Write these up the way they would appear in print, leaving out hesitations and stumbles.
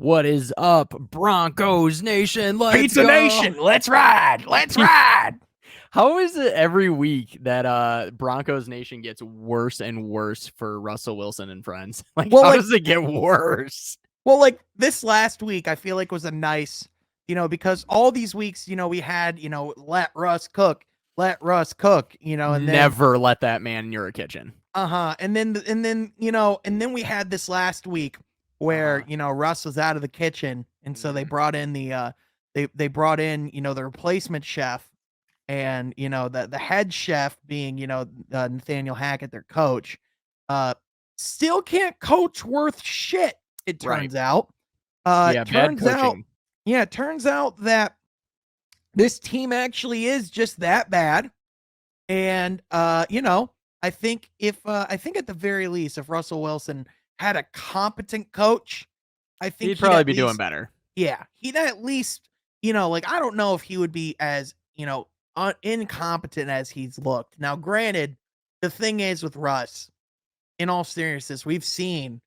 What is up, Broncos Nation? Let's Pizza go. Nation, let's ride. Let's ride. How is it every week that Broncos Nation gets worse and worse for Russell Wilson and friends? How does it get worse? Well, like this last week, I feel like was a nice, because all these weeks, we had, let Russ cook, and Never let that man in your kitchen. And then we had this last week where, Russ was out of the kitchen. And so they brought in they brought in, the replacement chef and, the head chef being, Nathaniel Hackett, their coach, still can't coach worth shit. It turns out. Yeah, bad coaching. It turns out that this team actually is just that bad. And I think I think at the very least, if Russell Wilson had a competent coach, I think he'd probably be doing better. Yeah, he'd at least, I don't know if he would be as, incompetent as he's looked. Now, granted, the thing is with Russ, in all seriousness, we've seen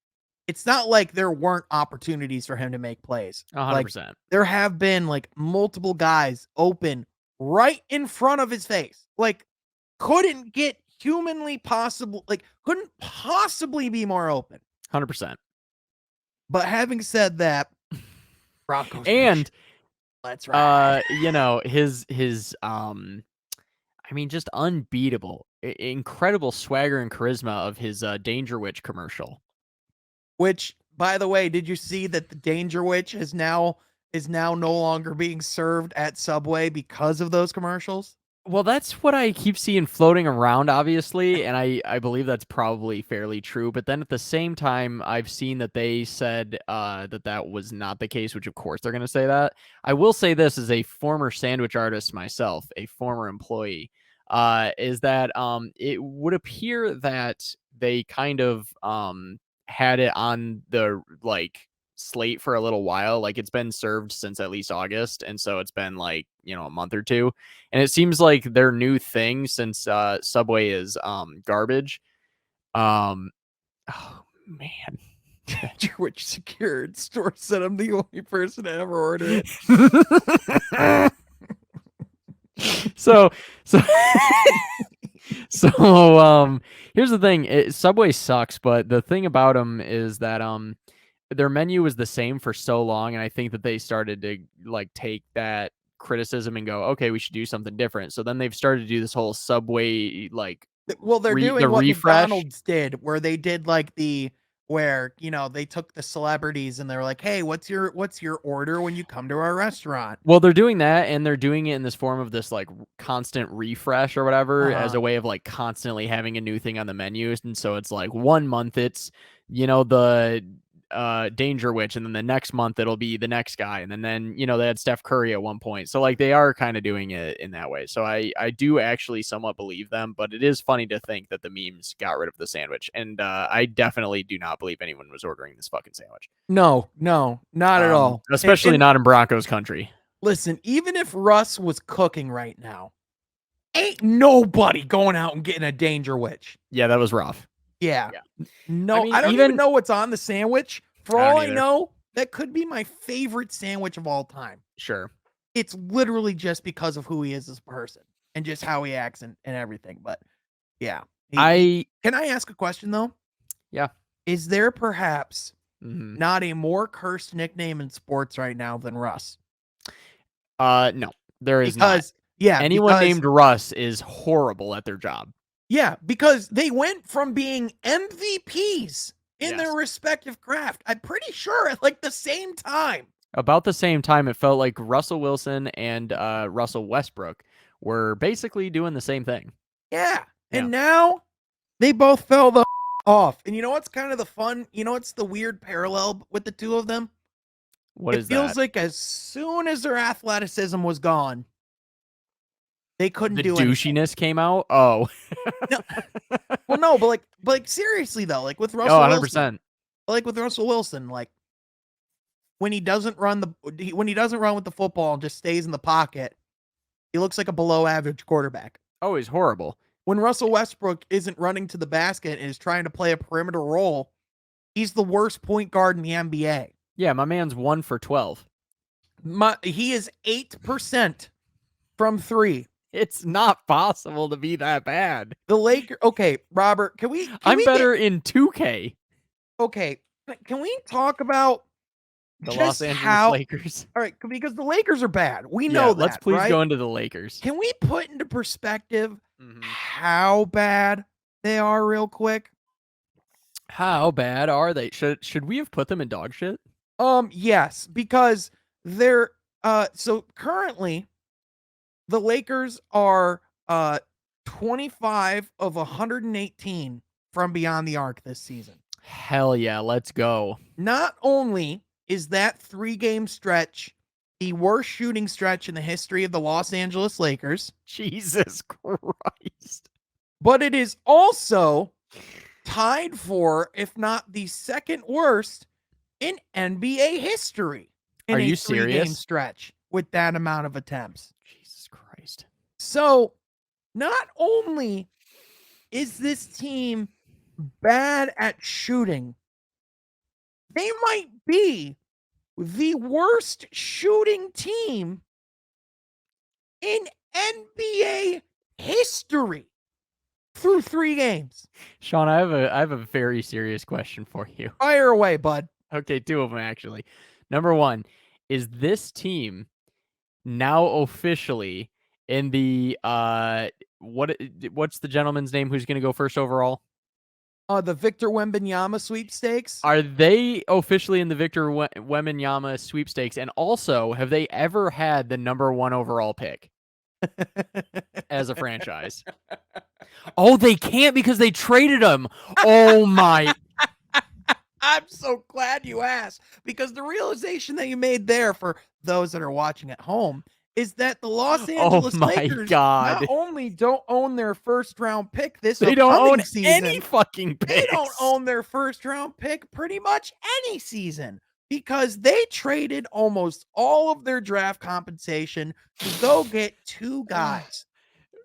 it's not like there weren't opportunities for him to make plays. 100%. There have been multiple guys open right in front of his face. Couldn't get humanly possible, couldn't possibly be more open. 100%. But having said that, Broncos and let's ride. His just unbeatable, incredible swagger and charisma of his Danger Witch commercial. Which, by the way, did you see that the Danger Witch is now no longer being served at Subway because of those commercials? Well, that's what I keep seeing floating around, obviously, and I believe that's probably fairly true. But then at the same time, I've seen that they said that was not the case, which of course they're going to say that. I will say this as a former sandwich artist myself, a former employee, is that it would appear that they kind of had it on the slate for a little while. It's been served since at least August, and so it's been a month or two, and it seems like their new thing, since Subway is garbage. Oh man. Which secured store said I'm the only person to ever order it. so here's the thing. Subway sucks, but the thing about them is that their menu was the same for so long, and I think that they started to take that criticism and go, okay, we should do something different. So then they've started to do this whole Subway they're doing what refresh. McDonald's did, where they did they took the celebrities and they were like, hey, what's your order when you come to our restaurant? Well, they're doing that, and they're doing it in this form of this constant refresh or whatever, as a way of constantly having a new thing on the menus. And so it's 1 month it's the Danger Witch, and then the next month it'll be the next guy, and then they had Steph Curry at one point. So they are kind of doing it in that way. So I do actually somewhat believe them, but it is funny to think that the memes got rid of the sandwich, and I definitely do not believe anyone was ordering this fucking sandwich. No, not at all. Especially not in Broncos country. Listen, even if Russ was cooking right now, ain't nobody going out and getting a Danger Witch. Yeah, that was rough. Yeah. No, I don't even know what's on the sandwich. For all I know, that could be my favorite sandwich of all time. Sure. It's literally just because of who he is as a person and just how he acts and everything. But yeah. Can I ask a question though? Yeah. Is there perhaps not a more cursed nickname in sports right now than Russ? No, there is not. Yeah. Anyone named Russ is horrible at their job. Yeah, because they went from being MVPs in their respective craft, I'm pretty sure at the same time. About the same time, it felt like Russell Wilson and Russell Westbrook were basically doing the same thing. Yeah. And now they both fell the off. And you know what's kind of the fun? You know what's the weird parallel with the two of them? It feels like as soon as their athleticism was gone, they couldn't do anything. The douchiness came out? Oh. No. Well, no, but seriously though, with Russell 100%. Wilson, with Russell Wilson, when he doesn't run with the football and just stays in the pocket, he looks like a below average quarterback. Oh, he's horrible. When Russell Westbrook isn't running to the basket and is trying to play a perimeter role, he's the worst point guard in the NBA. Yeah, my man's 1 for 12. He is 8% from 3. It's not possible to be that bad. The Lakers. Okay, Robert, I'm better in 2K. Okay, can we talk about The just Los Angeles how? Lakers. All right, because the Lakers are bad. We Yeah, know let's that, please right? go into the Lakers. Can we put into perspective Mhm. how bad they are real quick? How bad are they? Should we have put them in dog shit? Yes, because they're so currently the Lakers are 25 of 118 from beyond the arc this season. Hell yeah, let's go. Not only is that 3-game stretch the worst shooting stretch in the history of the Los Angeles Lakers, Jesus Christ. but it is also tied for, if not the second worst, in NBA history. Are you 3-game serious? stretch with that amount of attempts. Jesus Christ. So, not only is this team bad at shooting, they might be the worst shooting team in NBA history through 3 games. Sean, I have a very serious question for you. Fire away, bud. Okay, 2 of them actually. Number 1, is this team now officially in the what's the gentleman's name who's going to go first overall? The Victor Wembanyama sweepstakes. Are they officially in the Victor Wembanyama sweepstakes? And also, have they ever had the number 1 overall pick as a franchise? Oh, they can't because they traded him. Oh my. I'm so glad you asked, because the realization that you made there, for those that are watching at home, is that the Los Angeles Lakers God. not only don't own their first round pick this They don't own season, any fucking picks. they don't own their first round pick pretty much any season, because they traded almost all of their draft compensation to go get 2 guys.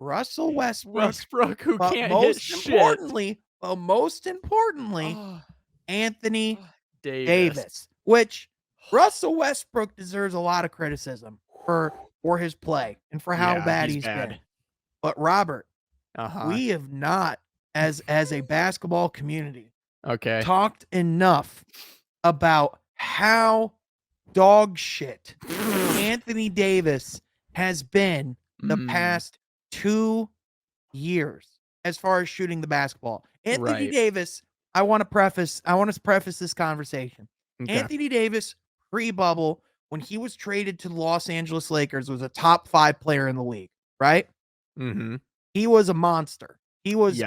Russell Westbrook, who but can't hit shit. most importantly, Anthony Davis. which Russell Westbrook deserves a lot of criticism for his play and for how bad he's been. But Robert, we have not, as a basketball community, talked enough about how dog shit Anthony Davis has been the past 2 years as far as shooting the basketball. Anthony Davis, I want to preface this conversation. Okay. Anthony Davis, pre-bubble, when he was traded to the Los Angeles Lakers, was a top 5 player in the league, right? Mm-hmm. He was a monster. He was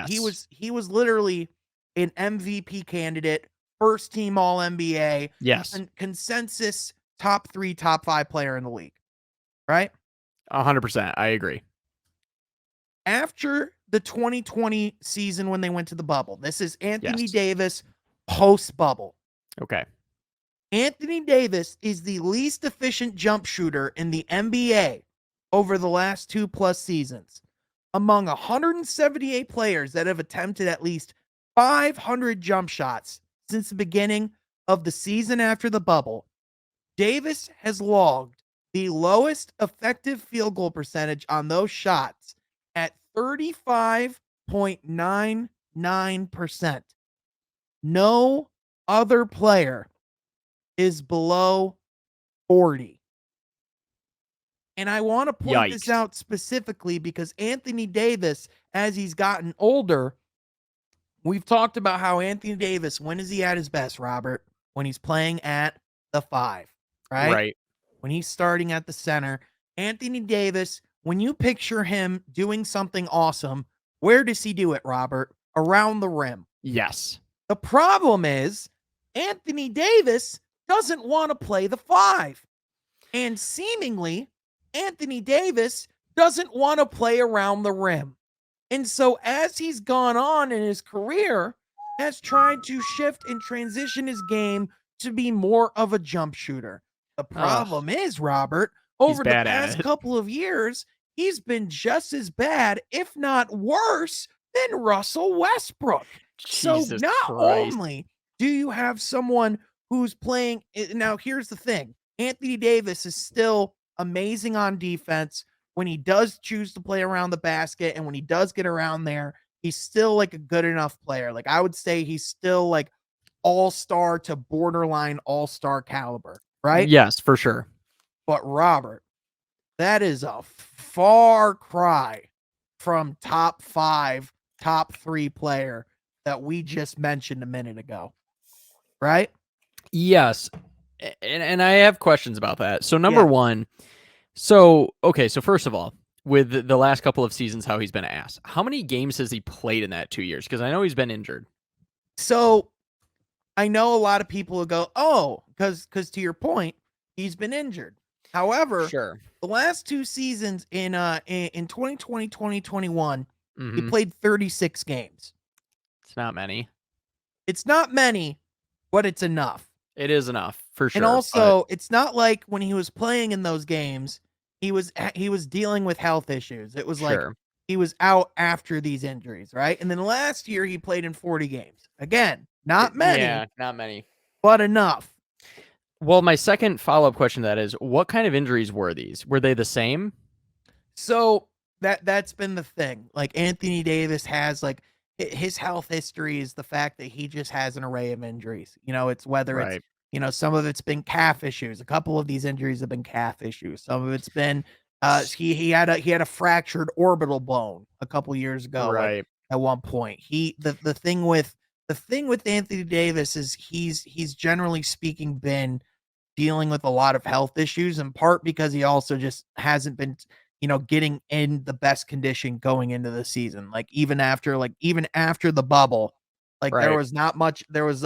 literally an MVP candidate, first team All NBA. Yes. Consensus top 3, top 5 player in the league. Right? 100%. I agree. After the 2020 season when they went to the bubble, this is Anthony Davis post-bubble. Okay. Anthony Davis is the least efficient jump shooter in the NBA over the last 2+ seasons. Among 178 players that have attempted at least 500 jump shots since the beginning of the season after the bubble, Davis has logged the lowest effective field goal percentage on those shots at 35.99%. No other player is below 40. And I want to point this out specifically because Anthony Davis, as he's gotten older, we've talked about how Anthony Davis, when is he at his best, Robert? When he's playing at the 5, right? Right. When he's starting at the center. Anthony Davis, when you picture him doing something awesome, where does he do it, Robert? Around the rim. Yes. The problem is Anthony Davis doesn't want to play the 5. And seemingly, Anthony Davis doesn't want to play around the rim. And so as he's gone on in his career, has tried to shift and transition his game to be more of a jump shooter. The problem is, Robert, over the past couple of years, he's been just as bad, if not worse, than Russell Westbrook. Jesus so not Christ. only do you have someone who's playing. Now, here's the thing. Anthony Davis is still amazing on defense when he does choose to play around the basket, and when he does get around there, he's still like a good enough player. Like, I would say he's still like all-star to borderline all-star caliber, right? Yes, for sure. But Robert, that is a far cry from top 5, top 3 player that we just mentioned a minute ago, right? Yes. And I have questions about that. So number Yeah. one, so first of all, with the last couple of seasons, how he's been asked, how many games has he played in that 2 years? Because I know he's been injured. So I know a lot of people will go, oh, because to your point, he's been injured. However, Sure. the last 2 seasons in 2020, 2021, he Mm-hmm. played 36 games. It's not many. It's not many, but it's enough. It is enough for sure. And also, it's not like when he was playing in those games, he was dealing with health issues. It was like sure. he was out after these injuries, right? And then last year he played in 40 games. Again, not many, Yeah, not many. but enough. Well, my second follow-up question to that is, what kind of injuries were these? Were they the same? So that's been the thing. Like, Anthony Davis has like his health history is the fact that he just has an array of injuries. It's whether it's Right. some of it's been calf issues. A couple of these injuries have been calf issues. Some of it's been he had a fractured orbital bone a couple years ago. Like, Right. at one point, the thing with Anthony Davis is he's generally speaking been dealing with a lot of health issues, in part because he also just hasn't been getting in the best condition going into the season. Like, even after the bubble, like, there Right. was not much. There was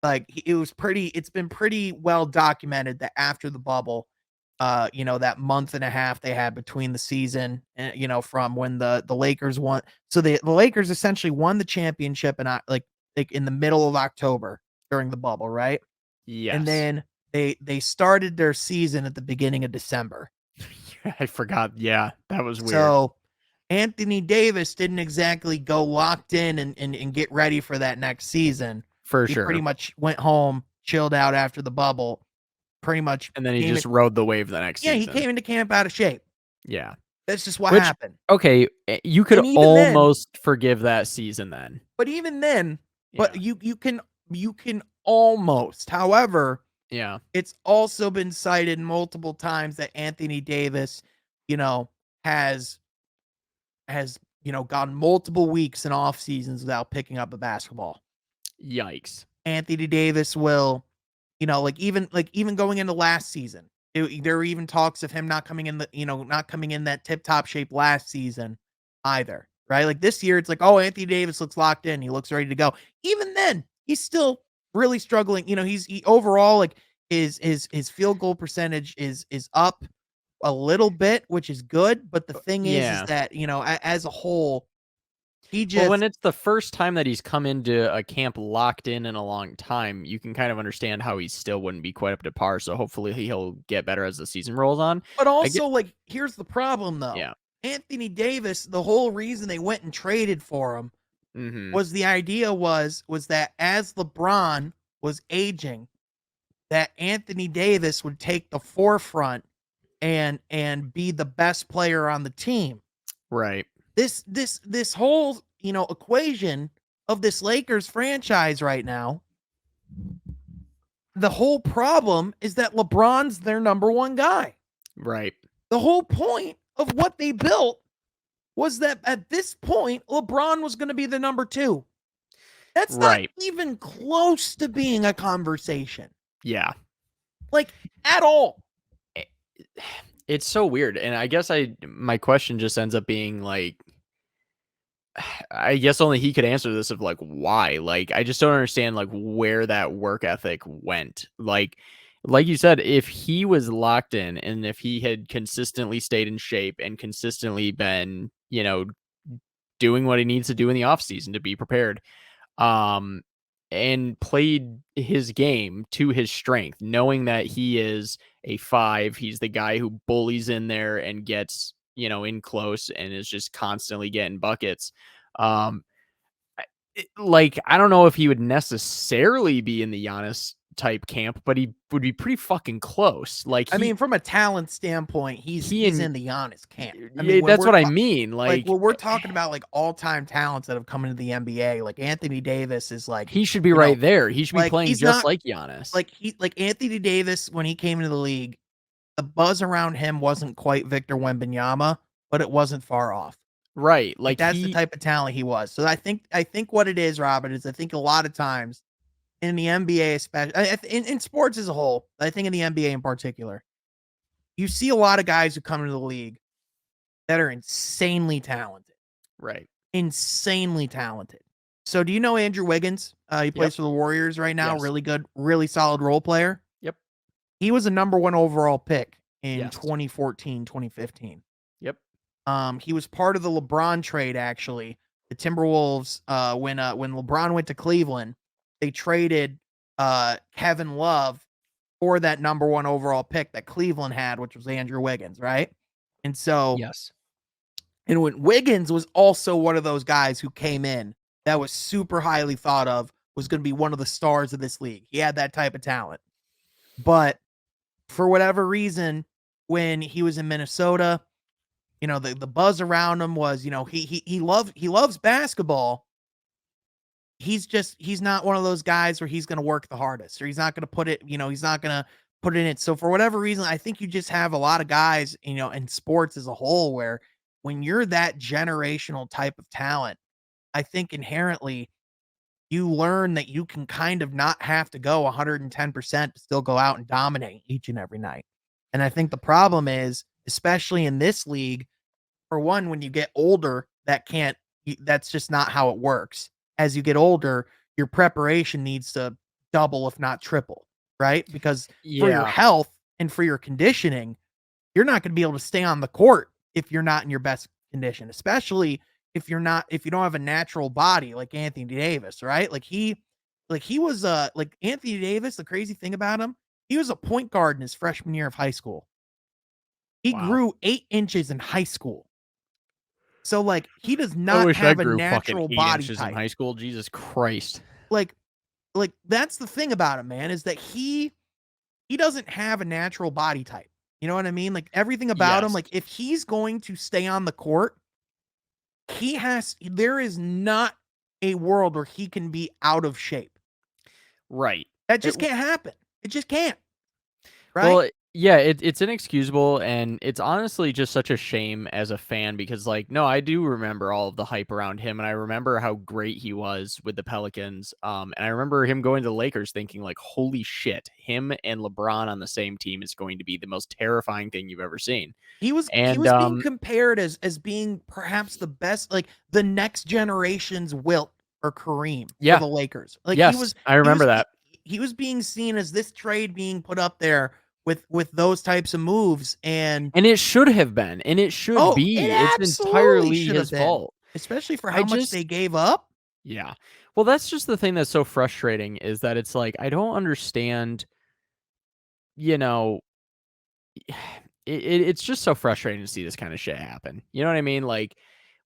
it's been pretty well documented that after the bubble, that month and a half they had between the season and, from when the Lakers won. So the Lakers essentially won the championship in like in the middle of October during the bubble, right? Yes. And then they started their season at the beginning of December. I forgot. Yeah, that was weird. So Anthony Davis didn't exactly go locked in and get ready for that next season. For He sure. pretty much went home, chilled out after the bubble, pretty much. And then he just rode the wave the next season. Yeah, he came into camp out of shape. Yeah. That's just what happened. Okay, you could almost forgive that season then. But even then, but you can almost. However, yeah, it's also been cited multiple times that Anthony Davis, has gone multiple weeks and off seasons without picking up a basketball. Yikes. Anthony Davis will, even going into last season, there were even talks of him not coming in that tip-top shape last season either, right? Like, this year, it's like, oh, Anthony Davis looks locked in. He looks ready to go. Even then, he's still really struggling. He overall, like, his field goal percentage is up a little bit, which is good. But the thing is that, as a whole, well, when it's the first time that he's come into a camp locked in a long time, you can kind of understand how he still wouldn't be quite up to par. So hopefully he'll get better as the season rolls on. But also, like, here's the problem, though. Yeah. Anthony Davis, the whole reason they went and traded for him was the idea was that as LeBron was aging, that Anthony Davis would take the forefront and be the best player on the team. Right. This whole, equation of this Lakers franchise right now, the whole problem is that LeBron's their number one guy. Right. The whole point of what they built was that at this point, LeBron was going to be the number 2. That's not even close to being a conversation. Yeah. Like, at all. It's so weird. And I guess my question just ends up being like, I guess only he could answer this of like, why? Like, I just don't understand like where that work ethic went. Like you said, if he was locked in and if he had consistently stayed in shape and consistently been, doing what he needs to do in the offseason to be prepared, and played his game to his strength, knowing that he is a 5, he's the guy who bullies in there and gets, in close and is just constantly getting buckets. I don't know if he would necessarily be in the Giannis type camp, but he would be pretty fucking close. Like I mean, from a talent standpoint, he's in the Giannis camp. I mean, when that's we're what I mean. like Like when we're talking about like all-time talents that have come into the NBA, like Anthony Davis is like, he should be you know, right there. He should be like playing he's just not like Giannis. like Anthony Davis when he came into the league, the buzz around him wasn't quite Victor Wembanyama, but it wasn't far off. Right. Like that's the type of talent he was. So I think what it is, Robert, is I think a lot of times in the NBA, especially in sports as a whole, I think in the NBA in particular, you see a lot of guys who come into the league that are insanely talented. Right. Insanely talented. So do you know Andrew Wiggins? He plays for the Warriors right now. Yes. Really good, really solid role player. Yep. He was a number 1 overall pick in Yes. 2014, 2015. Yep. He was part of the LeBron trade, actually. The Timberwolves, when LeBron went to Cleveland, they traded Kevin Love for that number 1 overall pick that Cleveland had, which was Andrew Wiggins, right? And so, yes. And when Wiggins was also one of those guys who came in that was super highly thought of, was going to be one of the stars of this league. He had that type of talent. But for whatever reason, when he was in Minnesota, you know, the buzz around him was, you know, he loves basketball. He's not one of those guys where he's going to work the hardest, or he's not going to put it, you know, he's not going to put it in it. So for whatever reason, I think you just have a lot of guys, you know, in sports as a whole, where when you're that generational type of talent, I think inherently you learn that you can kind of not have to go 110% to still go out and dominate each and every night. And I think the problem is, especially in this league, for one, when you get older, that's just not how it works. As you get older, your preparation needs to double, if not triple, right? Because for your health and for your conditioning, you're not going to be able to stay on the court if you're not in your best condition, especially if you don't have a natural body like Anthony Davis, right? Like Anthony Davis, the crazy thing about him, he was a point guard in his freshman year of high school. He grew 8 inches in high school. So like he does not have a natural body type in high school. Jesus Christ. Like that's the thing about him, man, is that he doesn't have a natural body type. You know what I mean? Like everything about him, like if he's going to stay on the court, there is not a world where he can be out of shape. Right. That just can't happen. It just can't. Right? Well, yeah, it's inexcusable, and it's honestly just such a shame as a fan because, like, no, I do remember all of the hype around him, and I remember how great he was with the Pelicans. And I remember him going to the Lakers thinking, like, holy shit, him and LeBron on the same team is going to be the most terrifying thing you've ever seen. He was being compared as being perhaps the best, like the next generation's Wilt or Kareem for the Lakers. Like I remember that. He was being seen as this trade being put up there with those types of moves, and it should have been, and it should be. It's entirely his fault, especially for how much they gave up. Yeah. Well, that's just the thing that's so frustrating, is that it's like, I don't understand, you know, it's just so frustrating to see this kind of shit happen. You know what I mean? Like,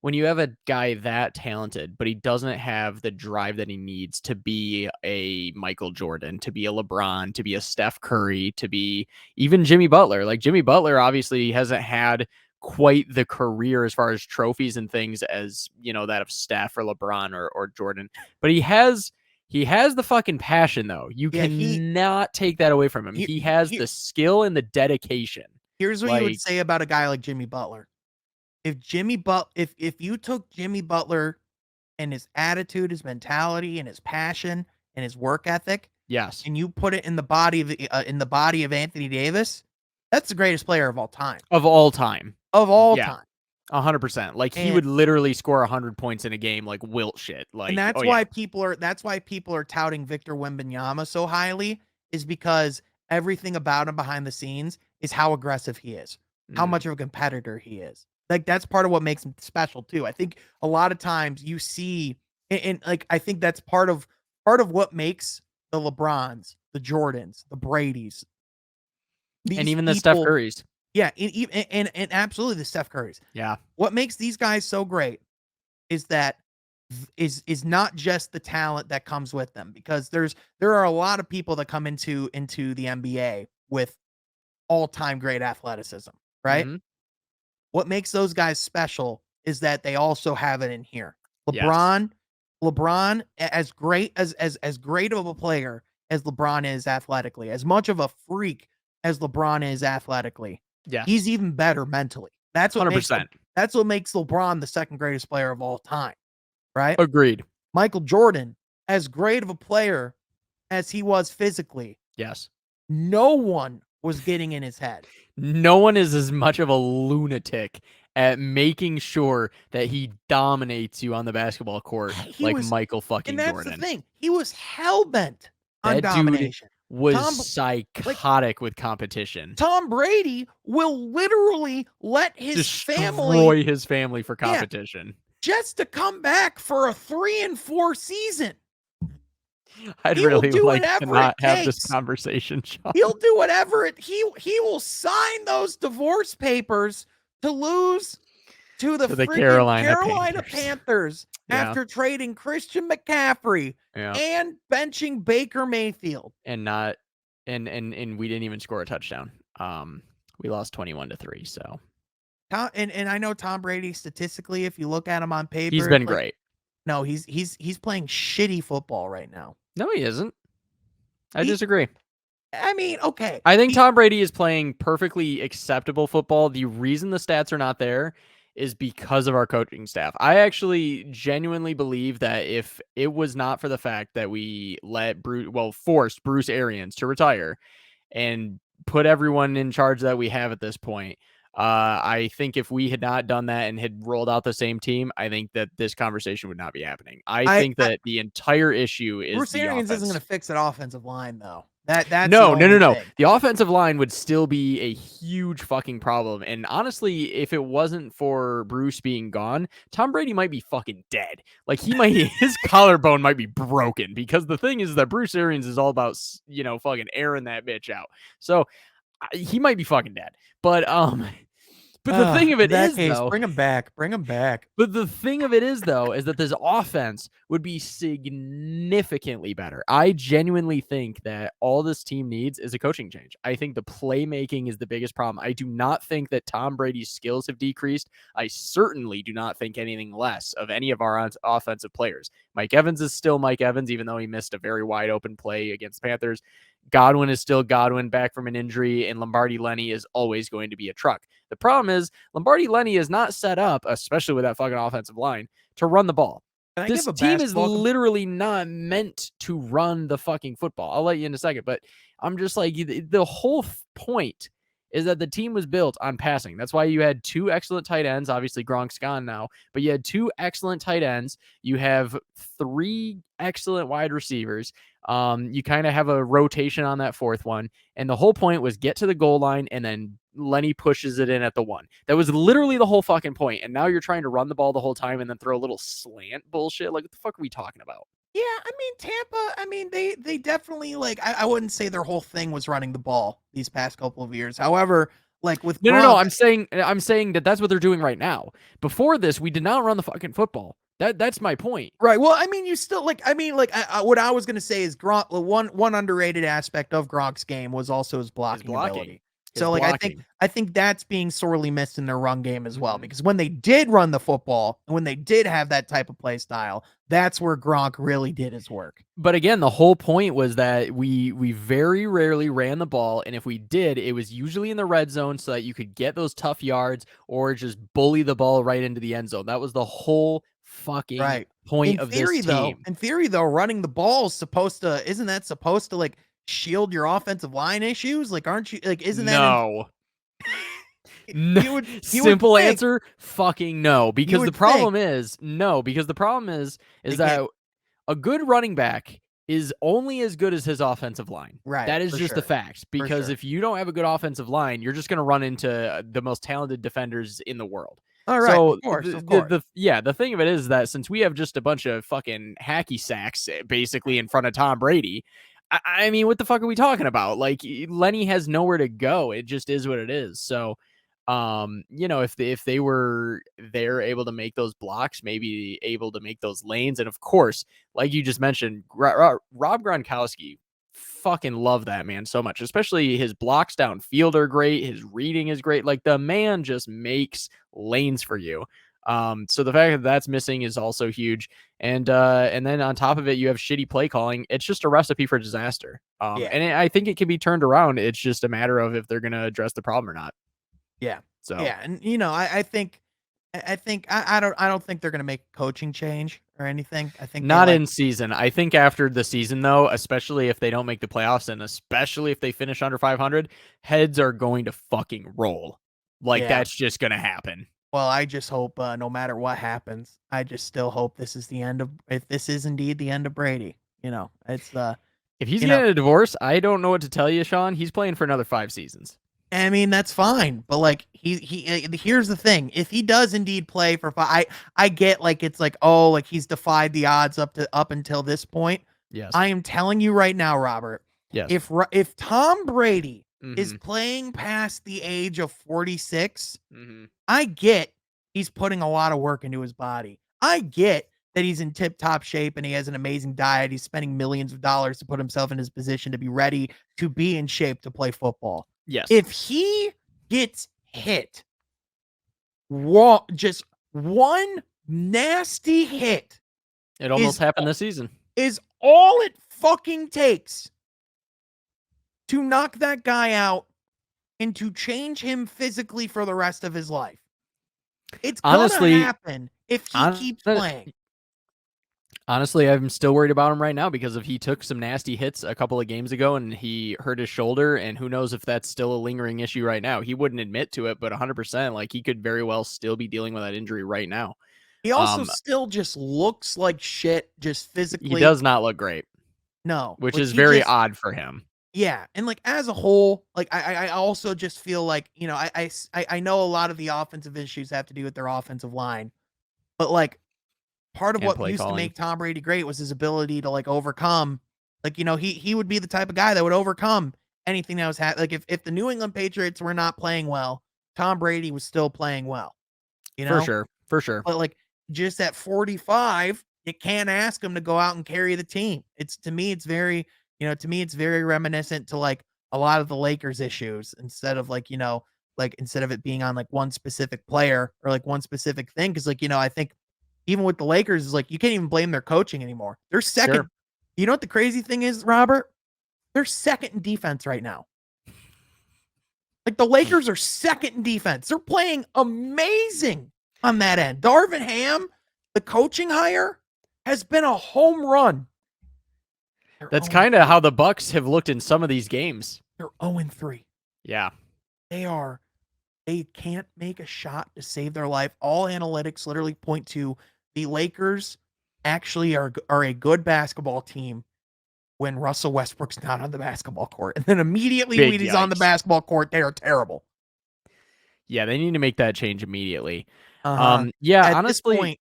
when you have a guy that talented, but he doesn't have the drive that he needs to be a Michael Jordan, to be a LeBron, to be a Steph Curry, to be even Jimmy Butler. Like, Jimmy Butler obviously hasn't had quite the career as far as trophies and things as, you know, that of Steph or LeBron or Jordan, but he has the fucking passion, though. You cannot take that away from him. He has the skill and the dedication. Here's what you would say about a guy like Jimmy Butler. If you took Jimmy Butler and his attitude, his mentality, and his passion and his work ethic, yes, and you put it in the body of Anthony Davis, that's the greatest player of all time. Of all time. 100%. Like, he would literally score 100 points in a game, like Wilt shit. Like, and that's why people are touting Victor Wembanyama so highly, is because everything about him behind the scenes is how aggressive he is, how much of a competitor he is. Like, that's part of what makes him special too. I think a lot of times you see, and like, I think that's part of what makes the LeBrons, the Jordans, the Bradys, and even the Steph Currys. Yeah, and absolutely the Steph Currys. Yeah. What makes these guys so great is that is not just the talent that comes with them, because there are a lot of people that come into the NBA with all-time great athleticism, right? Hmm. What makes those guys special is that they also have it in here. Yes. LeBron, as great as great of a player as LeBron is athletically, as much of a freak as LeBron is athletically, Yes. he's even better mentally. 100%. That's what makes LeBron the second greatest player of all time, right? Agreed. Michael Jordan, as great of a player as he was physically, Yes. no one was getting in his head. No one is as much of a lunatic at making sure that he dominates you on the basketball court He like was Michael And fucking that's the Jordan. thing. He was hell-bent on That dude domination. was Tom like, psychotic with competition. Tom Brady will literally let his family, Destroy his family for yeah, competition. just to come back for a 3-4 season. I'd He will really do like to whatever it not have this takes. conversation, Sean. He'll do whatever it he will sign those divorce papers to lose to the To the freaking Carolina Carolina Panthers. Panthers Yeah. after trading Christian McCaffrey Yeah. and benching Baker Mayfield. And not and we didn't even score a touchdown. We lost 21-3, so And I know Tom Brady statistically, if you look at him on paper, he's been like, great. no, he's playing shitty football right now. No, he isn't. I He- disagree. I mean, okay. I think Tom Brady is playing perfectly acceptable football. The reason the stats are not there is because of our coaching staff. I actually genuinely believe that if it was not for the fact that we forced Bruce Arians to retire and put everyone in charge that we have at this point, I think if we had not done that and had rolled out the same team, I think that this conversation would not be happening. I think that the entire issue is Bruce the Arians isn't offense. going to fix that offensive line, though. That's No. the only thing. The offensive line would still be a huge fucking problem. And honestly, if it wasn't for Bruce being gone, Tom Brady might be fucking dead. Like his collarbone might be broken, because the thing is that Bruce Arians is all about, fucking airing that bitch out. So he might be fucking dead. But the thing of it is, though, bring him back. Bring him back. But the thing of it is, though, is that this offense would be significantly better. I genuinely think that all this team needs is a coaching change. I think the playmaking is the biggest problem. I do not think that Tom Brady's skills have decreased. I certainly do not think anything less of any of our offensive players. Mike Evans is still Mike Evans, even though he missed a very wide open play against the Panthers. Godwin is still Godwin, back from an injury, and Lombardi Lenny is always going to be a truck. The problem is Lombardi Lenny is not set up, especially with that fucking offensive line, to run the ball. This team is literally not meant to run the fucking football. I'll let you in a second, but I'm just like, the whole point is that the team was built on passing. That's why you had two excellent tight ends. Obviously, Gronk's gone now, but you had two excellent tight ends. You have three excellent wide receivers. You kind of have a rotation on that fourth one. And the whole point was get to the goal line, and then Lenny pushes it in at the one. That was literally the whole fucking point. And now you're trying to run the ball the whole time and then throw a little slant bullshit. Like, what the fuck are we talking about? Yeah, I mean, Tampa, they definitely, like, I wouldn't say their whole thing was running the ball these past couple of years. However, like with Gronk, No, I'm saying that that's what they're doing right now. Before this, we did not run the fucking football. That's my point. Right. Well, I mean, you still what I was gonna say is Gronk. One underrated aspect of Gronk's game was also his blocking ability. So, like, I think that's being sorely missed in their run game as well, because when they did run the football and when they did have that type of play style, that's where Gronk really did his work. But again, the whole point was that we very rarely ran the ball, and if we did, it was usually in the red zone so that you could get those tough yards or just bully the ball right into the end zone. That was the whole fucking point of this team. In theory, though, running the ball is isn't that supposed to like shield your offensive line issues? Like, aren't you like? Isn't that no? No. Simple answer, fucking no. Because the problem is that a good running back is only as good as his offensive line. Right. That is just the facts. Because if you don't have a good offensive line, you're just going to run into the most talented defenders in the world. All right. So of course. the thing of it is that since we have just a bunch of fucking hacky sacks basically in front of Tom Brady, I mean, what the fuck are we talking about? Like, Lenny has nowhere to go. It just is what it is. So if they were there able to make those blocks, maybe able to make those lanes. And of course, like you just mentioned, Rob Gronkowski, fucking love that man so much, especially his blocks downfield are great. His reading is great. Like the man just makes lanes for you. So the fact that that's missing is also huge. And then on top of it, you have shitty play calling. It's just a recipe for disaster. I think it can be turned around. It's just a matter of if they're going to address the problem or not. Yeah. So yeah, and I think I don't think they're gonna make a coaching change or anything. I think not in season. I think after the season though, especially if they don't make the playoffs and especially if they finish under 500, heads are going to fucking roll. Like that's just gonna happen. Well, I just hope no matter what happens, I just still hope this is the end of if this is indeed the end of Brady. It's the if he's getting a divorce, I don't know what to tell you, Sean. He's playing for another 5 seasons. I mean, that's fine, but like he here's the thing. If he does indeed play for 5, I get like it's like, oh, like he's defied the odds up until this point. Yes. I am telling you right now, Robert. Yes. If Tom Brady is playing past the age of 46, I get he's putting a lot of work into his body. I get that he's in tip-top shape and he has an amazing diet. He's spending millions of dollars to put himself in his position to be ready to be in shape to play football. Yes. If he gets hit, just one nasty hit, it almost happened this season, is all it fucking takes to knock that guy out and to change him physically for the rest of his life. It's gonna happen if he keeps playing. Honestly, I'm still worried about him right now because he took some nasty hits a couple of games ago and he hurt his shoulder, and who knows if that's still a lingering issue right now. He wouldn't admit to it, but 100%, like he could very well still be dealing with that injury right now. He also still just looks like shit, just physically. He does not look great. No. Which is very odd for him. Yeah, and like as a whole, like I also just feel like, I know a lot of the offensive issues have to do with their offensive line, but like part of what used to make Tom Brady great was his ability to like overcome, like, he would be the type of guy that would overcome anything that was happening. Like if the New England Patriots were not playing well, Tom Brady was still playing well, For sure. But like just at 45, you can't ask him to go out and carry the team. To me, it's very reminiscent to like a lot of the Lakers issues instead of like, instead of it being on like one specific player or like one specific thing. Cause like, I think even with the Lakers is like, you can't even blame their coaching anymore. They're second. Sure. You know what the crazy thing is, Robert? They're second in defense right now. Like the Lakers are second in defense. They're playing amazing on that end. Darvin Ham, the coaching hire, has been a home run. That's kind of how the Bucks have looked in some of these games. They're 0-3. Yeah. They can't make a shot to save their life. All analytics literally point to the Lakers actually are a good basketball team when Russell Westbrook's not on the basketball court. And then immediately when he's on the basketball court, they are terrible. Yeah, they need to make that change immediately. At honestly,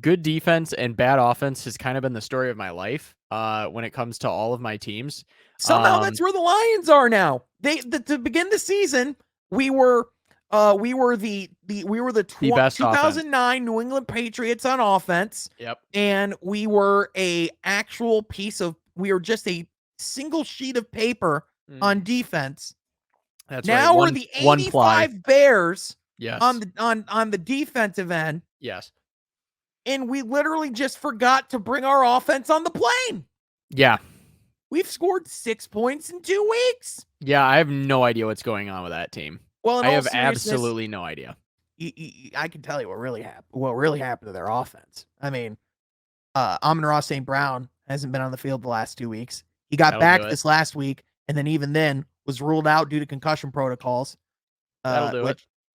good defense and bad offense has kind of been the story of my life when it comes to all of my teams. Somehow that's where the Lions are now. To begin the season, we were the 2009 New England Patriots on offense. Yep. And we were we were just a single sheet of paper on defense. That's now right. We're the 85 Bears. Yes. On the defensive end. Yes. And we literally just forgot to bring our offense on the plane. Yeah. We've scored 6 points in 2 weeks. Yeah, I have no idea what's going on with that team. Well, I have absolutely no idea. I can tell you what really happened to their offense. I mean, Amon-Ra St. Brown hasn't been on the field the last 2 weeks. He got back this last week, and then even then was ruled out due to concussion protocols.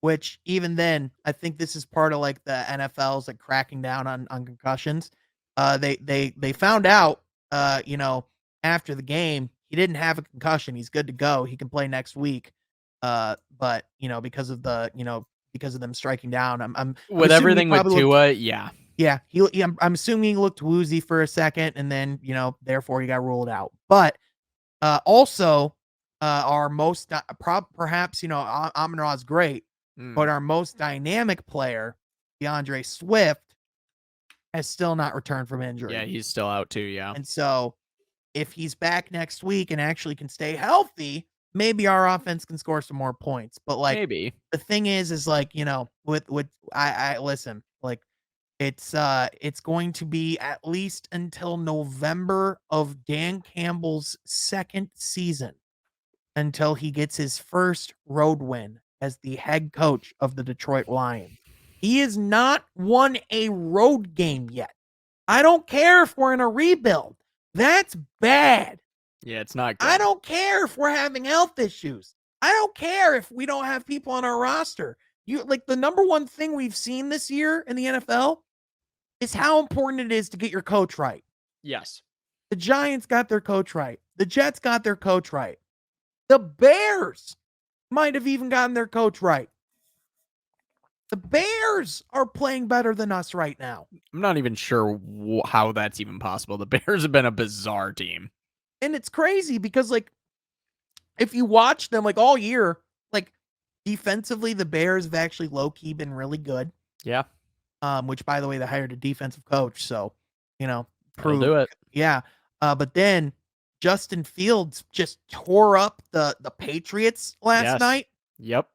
Which even then, I think this is part of like the NFL's like cracking down on concussions. They found out, after the game, he didn't have a concussion. He's good to go. He can play next week. But because of them striking down, I'm with everything with Tua, yeah. I'm assuming he looked woozy for a second, and then therefore he got ruled out. But also, our most perhaps Amon-Ra is great, but our most dynamic player, DeAndre Swift, has still not returned from injury. Yeah, he's still out too. Yeah. And so if he's back next week and actually can stay healthy, maybe our offense can score some more points. But like Maybe. the thing is like, you know, with I listen, like it's going to be at least until November of Dan Campbell's second season until he gets his first road win as the head coach of the Detroit Lions. He has not won a road game yet. I don't care if we're in a rebuild. That's bad. Yeah, it's not good. I don't care if we're having health issues. I don't care if we don't have people on our roster. You like the number one thing we've seen this year in the NFL is how important it is to get your coach right. Yes. The Giants got their coach right. The Jets got their coach right. The Bears might have even gotten their coach right. The Bears are playing better than us right now. I'm not even sure how that's even possible. The Bears have been a bizarre team. And it's crazy because, like, if you watch them, like, all year, like, defensively, the Bears have actually low-key been really good. Yeah. Which, by the way, they hired a defensive coach. So, you know, They'll do it. Yeah. But then Justin Fields just tore up the Patriots last night. Yep.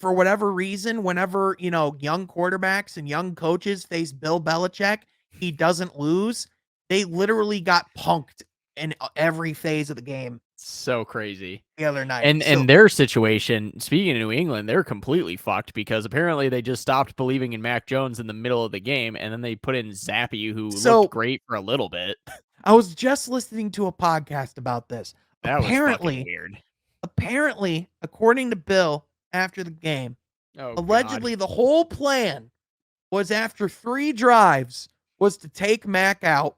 For whatever reason, whenever, you know, young quarterbacks and young coaches face Bill Belichick, he doesn't lose. They literally got punked in every phase of the game. So crazy. The other night. And their situation, speaking of New England, they're completely fucked because apparently they just stopped believing in Mac Jones in the middle of the game, and then they put in Zappy, who looked great for a little bit. I was just listening to a podcast about this. That was fucking weird. Apparently, according to Bill, after the game, allegedly the whole plan was after 3 drives was to take Mac out,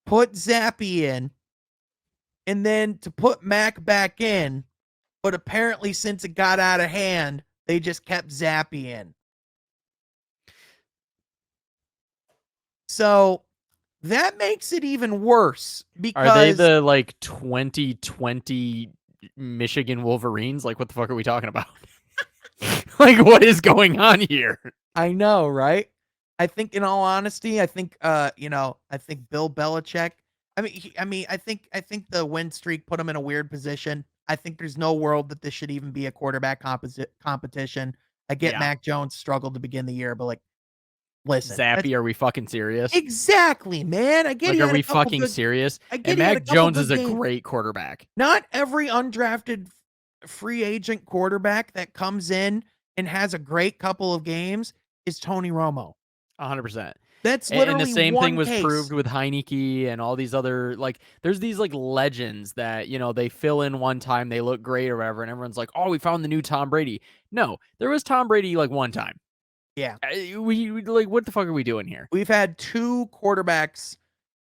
put Zappy in, and then to put Mac back in. But apparently, since it got out of hand, they just kept Zappy in. So that makes it even worse because are they the like 2020 Michigan Wolverines? Like, what the fuck are we talking about? Like, what is going on here? I know, right? I think, in all honesty, I think Bill Belichick. I think the win streak put him in a weird position. I think there's no world that this should even be a quarterback competition. I get Mac Jones struggled to begin the year, but like, listen, Zappy, are we fucking serious? Exactly, man. I get. Like, are we fucking serious? And Mac Jones is a great quarterback. Not every undrafted free agent quarterback that comes in and has a great couple of games is Tony Romo. 100%. That's literally and the same thing was case. proved with Heineke and all these other, like, there's these like legends that, you know, they fill in one time, they look great or whatever, and everyone's like, oh, we found the new Tom Brady. No, there was Tom Brady like one time. Yeah. We like, what the fuck are we doing here? We've had 2 quarterbacks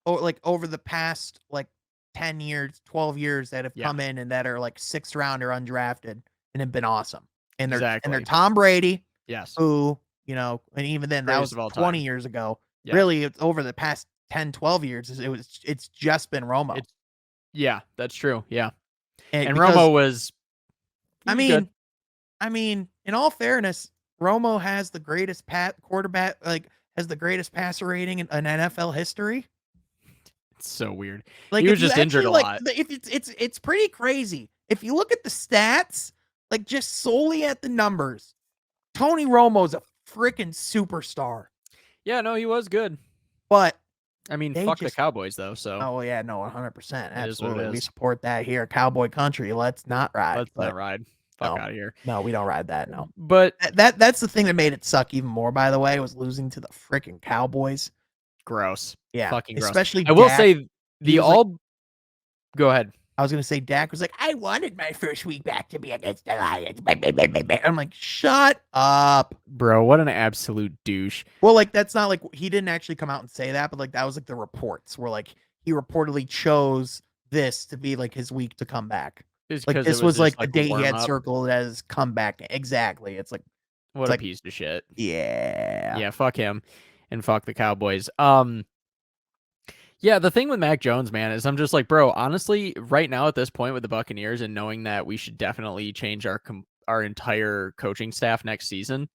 over the past like 10 years, 12 years that have come in and that are like 6th round or undrafted and have been awesome. And they're Tom Brady. Yes. Who, you know, and even then that was 20 years ago. Yeah. Really, it's over the past 10, 12 years. It's just been Romo. Yeah, that's true. Yeah. And because, Romo was I mean, in all fairness, Romo has the greatest quarterback, like has the greatest passer rating in NFL history. It's so weird. Like, he was just injured a lot. It's pretty crazy. If you look at the stats, like just solely at the numbers, Tony Romo's a freaking superstar. Yeah, no, he was good. But I mean, fuck the Cowboys though. So. Oh yeah, no, 100%. Absolutely, we support that here, Cowboy country. Let's not ride. Let's not ride. Fuck out of here. No, we don't ride that. No. But that's the thing that made it suck even more. By the way, was losing to the freaking Cowboys. Gross. Yeah, fucking gross. Especially I will say go ahead. I was gonna say Dak was like, I wanted my first week back to be against the Lions. I'm like, shut up, bro. What an absolute douche. Well, like that's not like he didn't actually come out and say that, but like that was like the reports where like he reportedly chose this to be like his week to come back. Like this was like the date he had circled as comeback. Exactly. It's like what a piece of shit. Yeah. Yeah. Fuck him, and fuck the Cowboys. Yeah, the thing with Mac Jones, man, is I'm just like, bro, honestly, right now at this point with the Buccaneers and knowing that we should definitely change our our entire coaching staff next season,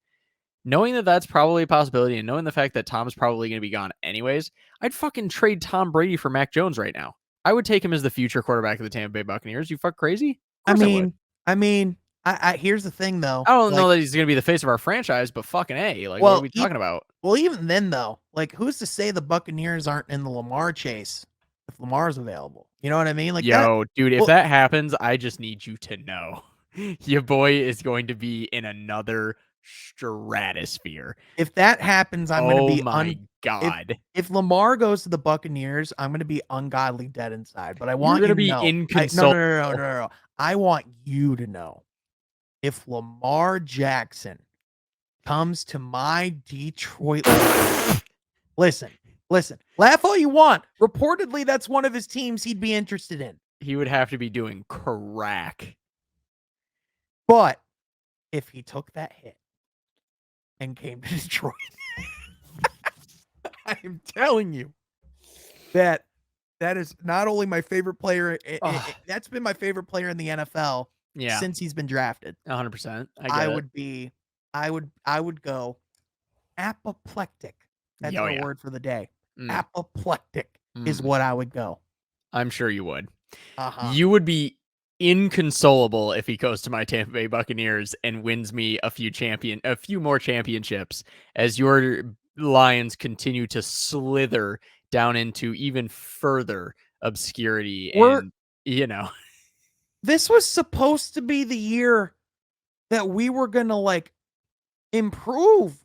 knowing that that's probably a possibility and knowing the fact that Tom's probably going to be gone anyways, I'd fucking trade Tom Brady for Mac Jones right now. I would take him as the future quarterback of the Tampa Bay Buccaneers. You fuck crazy? Of course I mean, here's the thing though. I don't know that he's going to be the face of our franchise, but fucking A, like, what are we talking about? Well, even then though, like, who's to say the Buccaneers aren't in the Lamar chase if Lamar's available? You know what I mean? Like, dude, if that happens, I just need you to know your boy is going to be in another stratosphere. If that happens, I'm going to be my God. If Lamar goes to the Buccaneers, I'm going to be ungodly dead inside. But I want you to be inconsolable. No. I want you to know if Lamar Jackson comes to my Detroit listen. Laugh all you want. Reportedly, that's one of his teams he'd be interested in. He would have to be doing crack. But if he took that hit and came to Detroit, I am telling you that is not only my favorite player. That's been my favorite player in the NFL since he's been drafted. 100%. I would go apoplectic. That's the word for the day. Apoplectic is what I would go. I'm sure you would. You would be inconsolable if he goes to my Tampa Bay Buccaneers and wins me a few more championships as your Lions continue to slither down into even further obscurity. This was supposed to be the year that we were gonna improve.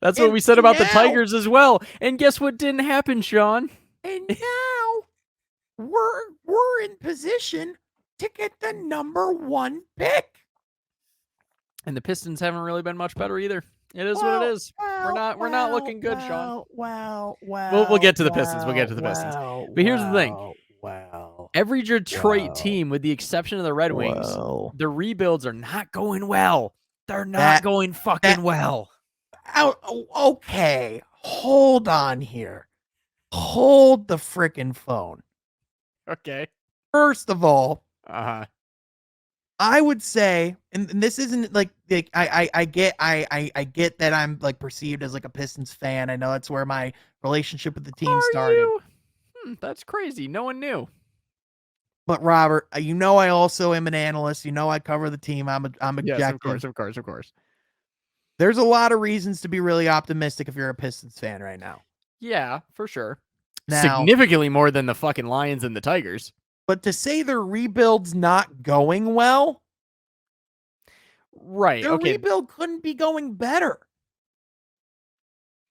That's what we said about the Tigers as well. And guess what didn't happen, Sean? And now we're in position to get the number 1 pick. And the Pistons haven't really been much better either. It is what it is. We're not looking good, Sean. We'll get to the Pistons. We'll get to the Pistons. But here's the thing. Every Detroit team, with the exception of the Red Wings, the rebuilds are not going well. They're not going fucking well. Okay, hold on here. Hold the frickin' phone. Okay. First of all, I would say, and this isn't I get that I'm perceived as a Pistons fan. I know that's where my relationship with the team started. That's crazy. No one knew. But Robert, I also am an analyst. I cover the team. I'm objective. Yes, of course. There's a lot of reasons to be really optimistic if you're a Pistons fan right now. Yeah, for sure. Now, significantly more than the fucking Lions and the Tigers. But to say their rebuild's not going well, right? Their rebuild couldn't be going better.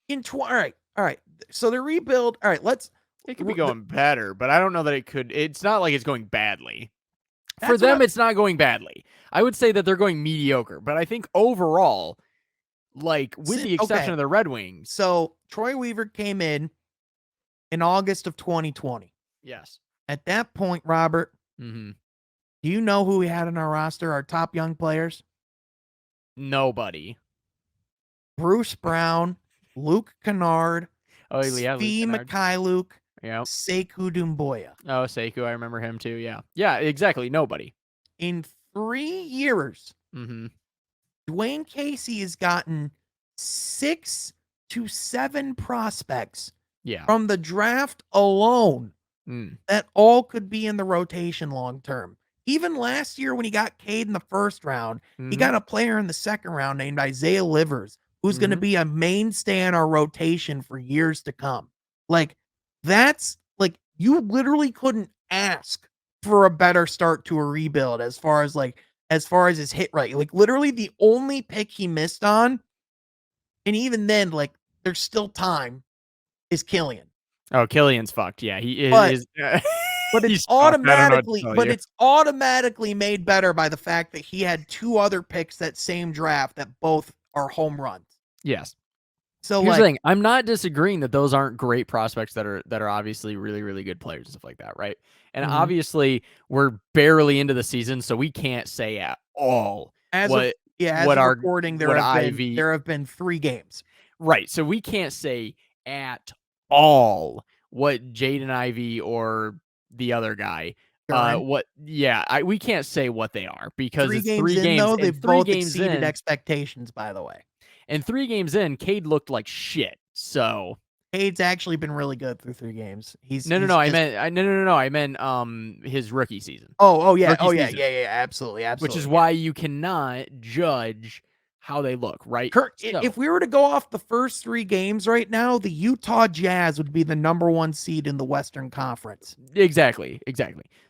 All right. So the rebuild. All right. It could be going better, but I don't know that it could. It's not like it's going badly. For them, it's not going badly. I would say that they're going mediocre, but I think overall, with the exception of the Red Wings. So Troy Weaver came in August of 2020. Yes. At that point, Robert, do you know who we had on our roster, our top young players? Nobody. Bruce Brown, Luke Kennard, Svi Mykhailiuk, Sekou Doumbouya. Oh, Sekou, I remember him too, yeah. Yeah, exactly, nobody. In 3 years, Dwayne Casey has gotten 6 to 7 prospects from the draft alone that all could be in the rotation long term. Even last year when he got Cade in the first round, he got a player in the second round named Isaiah Livers, who's going to be a mainstay in our rotation for years to come. That's you literally couldn't ask for a better start to a rebuild as far as his hit rate. Literally the only pick he missed on, and even then, there's still time, is Killian. Oh, Killian's fucked. Yeah, he is. But it's automatically made better by the fact that he had 2 other picks that same draft that both are home runs. Yes. So here's the thing. I'm not disagreeing that those aren't great prospects that are obviously really, really good players and stuff like that, right? And obviously we're barely into the season, so we can't say at all recording there have been 3 games. Right. So we can't say at all what Jaden Ivey or the other guy They're in. We can't say what they are because 3 it's games 3 in, games though, and they've 3 both games exceeded in. expectations, by the way. And 3 games in, Cade looked like shit. So Cade's actually been really good through 3 games. no, I meant his rookie season. Oh, yeah. Rookie Oh, yeah. season. Yeah. Absolutely. Which is Absolutely. why you cannot judge how they look, right? If we were to go off the first 3 games right now, the Utah Jazz would be the number 1 seed in the Western Conference. Exactly.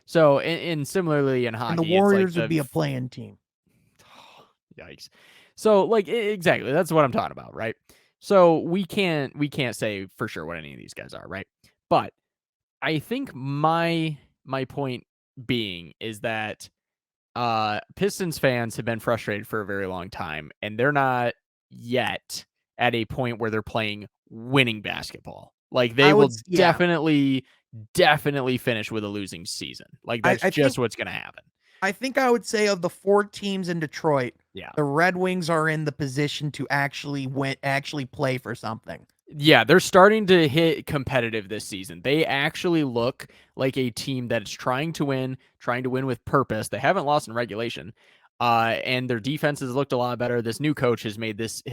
So, and similarly in hockey, And the it's like Warriors would be a play-in team. Yikes. So, like, exactly, that's what I'm talking about, right? So we can't say for sure what any of these guys are, right? But I think my point being is that Pistons fans have been frustrated for a very long time, and they're not yet at a point where they're playing winning basketball. Like they will definitely finish with a losing season. Like that's just what's going to happen. I think I would say of the 4 teams in Detroit, yeah, the Red Wings are in the position to actually play for something. Yeah, they're starting to hit competitive this season. They actually look like a team that's trying to win with purpose. They haven't lost in regulation. And their defense has looked a lot better. This new coach has made this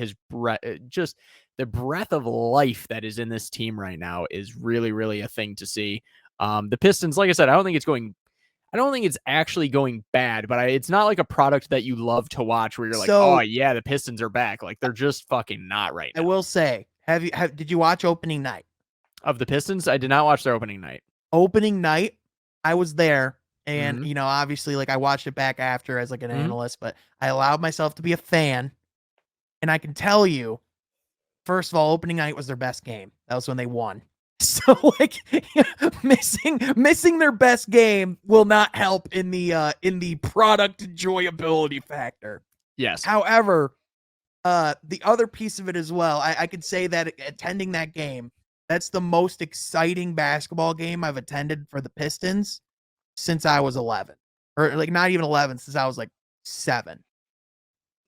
just the breath of life that is in this team right now is really, really a thing to see. The Pistons, like I said, I don't think it's actually going bad, but it's not like a product that you love to watch where you're like, oh yeah, the Pistons are back. Like they're just fucking not right now. I will say, did you watch opening night of the Pistons? I did not watch their opening night. Opening night, I was there, and obviously, like I watched it back after as like an analyst, but I allowed myself to be a fan, and I can tell you, first of all, opening night was their best game. That was when they won. So like missing their best game will not help in the product enjoyability factor. Yes. However, the other piece of it as well, I could say that attending that game, that's the most exciting basketball game I've attended for the Pistons since I was 11, or like not even 11, since I was like 7.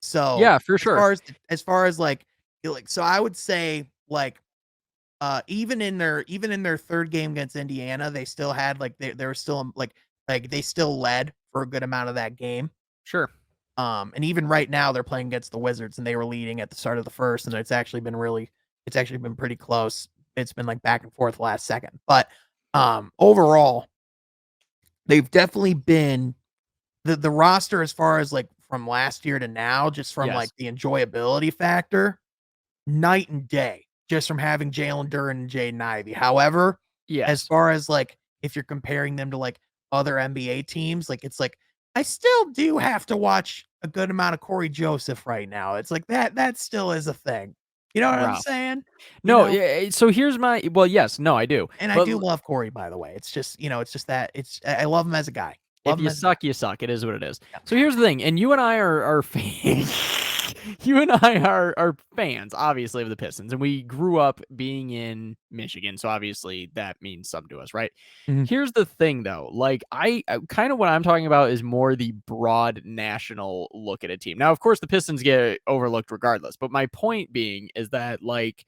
So yeah, for sure. As far as like, so I would say like, even in their 3rd game against Indiana, they still had like they were still like they still led for a good amount of that game. Sure. And even right now they're playing against the Wizards and they were leading at the start of the first, and it's actually been pretty close. It's been like back and forth last second. But overall, they've definitely been the roster as far as like from last year to now, just from like the enjoyability factor, night and day, just from having Jalen Duren and Jaden Ivey. However, as far as like if you're comparing them to like other NBA teams, like it's like I still do have to watch a good amount of Corey Joseph right now. It's like that still is a thing. You know what I'm saying? So here's my yes, no, I do. And I do love Corey, by the way. It's just, I love him as a guy. If you suck, you suck. It is what it is. Yeah. So here's the thing, and you and I are fans. You and I are fans, obviously, of the Pistons, and we grew up being in Michigan, so obviously that means something to us, right? Mm-hmm. Here's the thing, though. Like, I kind of what I'm talking about is more the broad national look at a team. Now, of course, the Pistons get overlooked regardless, but my point being is that, like,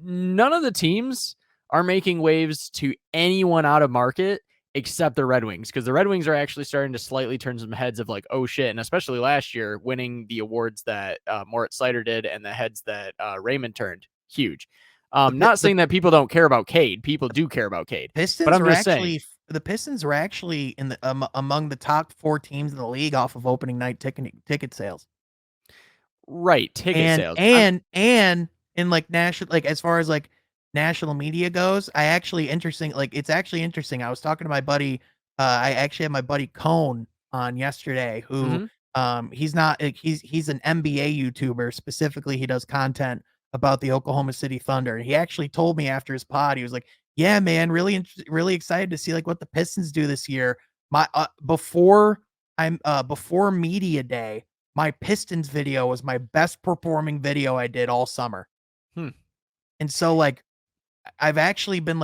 none of the teams are making waves to anyone out of market except the Red Wings, because the Red Wings are actually starting to slightly turn some heads of like, oh shit, and especially last year winning the awards that Moritz Seider did and the heads that Raymond turned. Huge. Not saying that people don't care about Cade. People do care about Cade. Pistons, but I'm just saying the Pistons are actually in the among the top 4 teams in the league off of opening night ticket sales. Right, sales. And in like national, like as far as like national media goes, it's actually interesting. I was talking to my buddy. I actually had my buddy Cone on yesterday, who he's not he's an NBA YouTuber. Specifically, he does content about the Oklahoma City Thunder. And he actually told me after his pod, he was like, "Yeah, man, really excited to see like what the Pistons do this year." My before media day, my Pistons video was my best performing video I did all summer. And so like I've actually been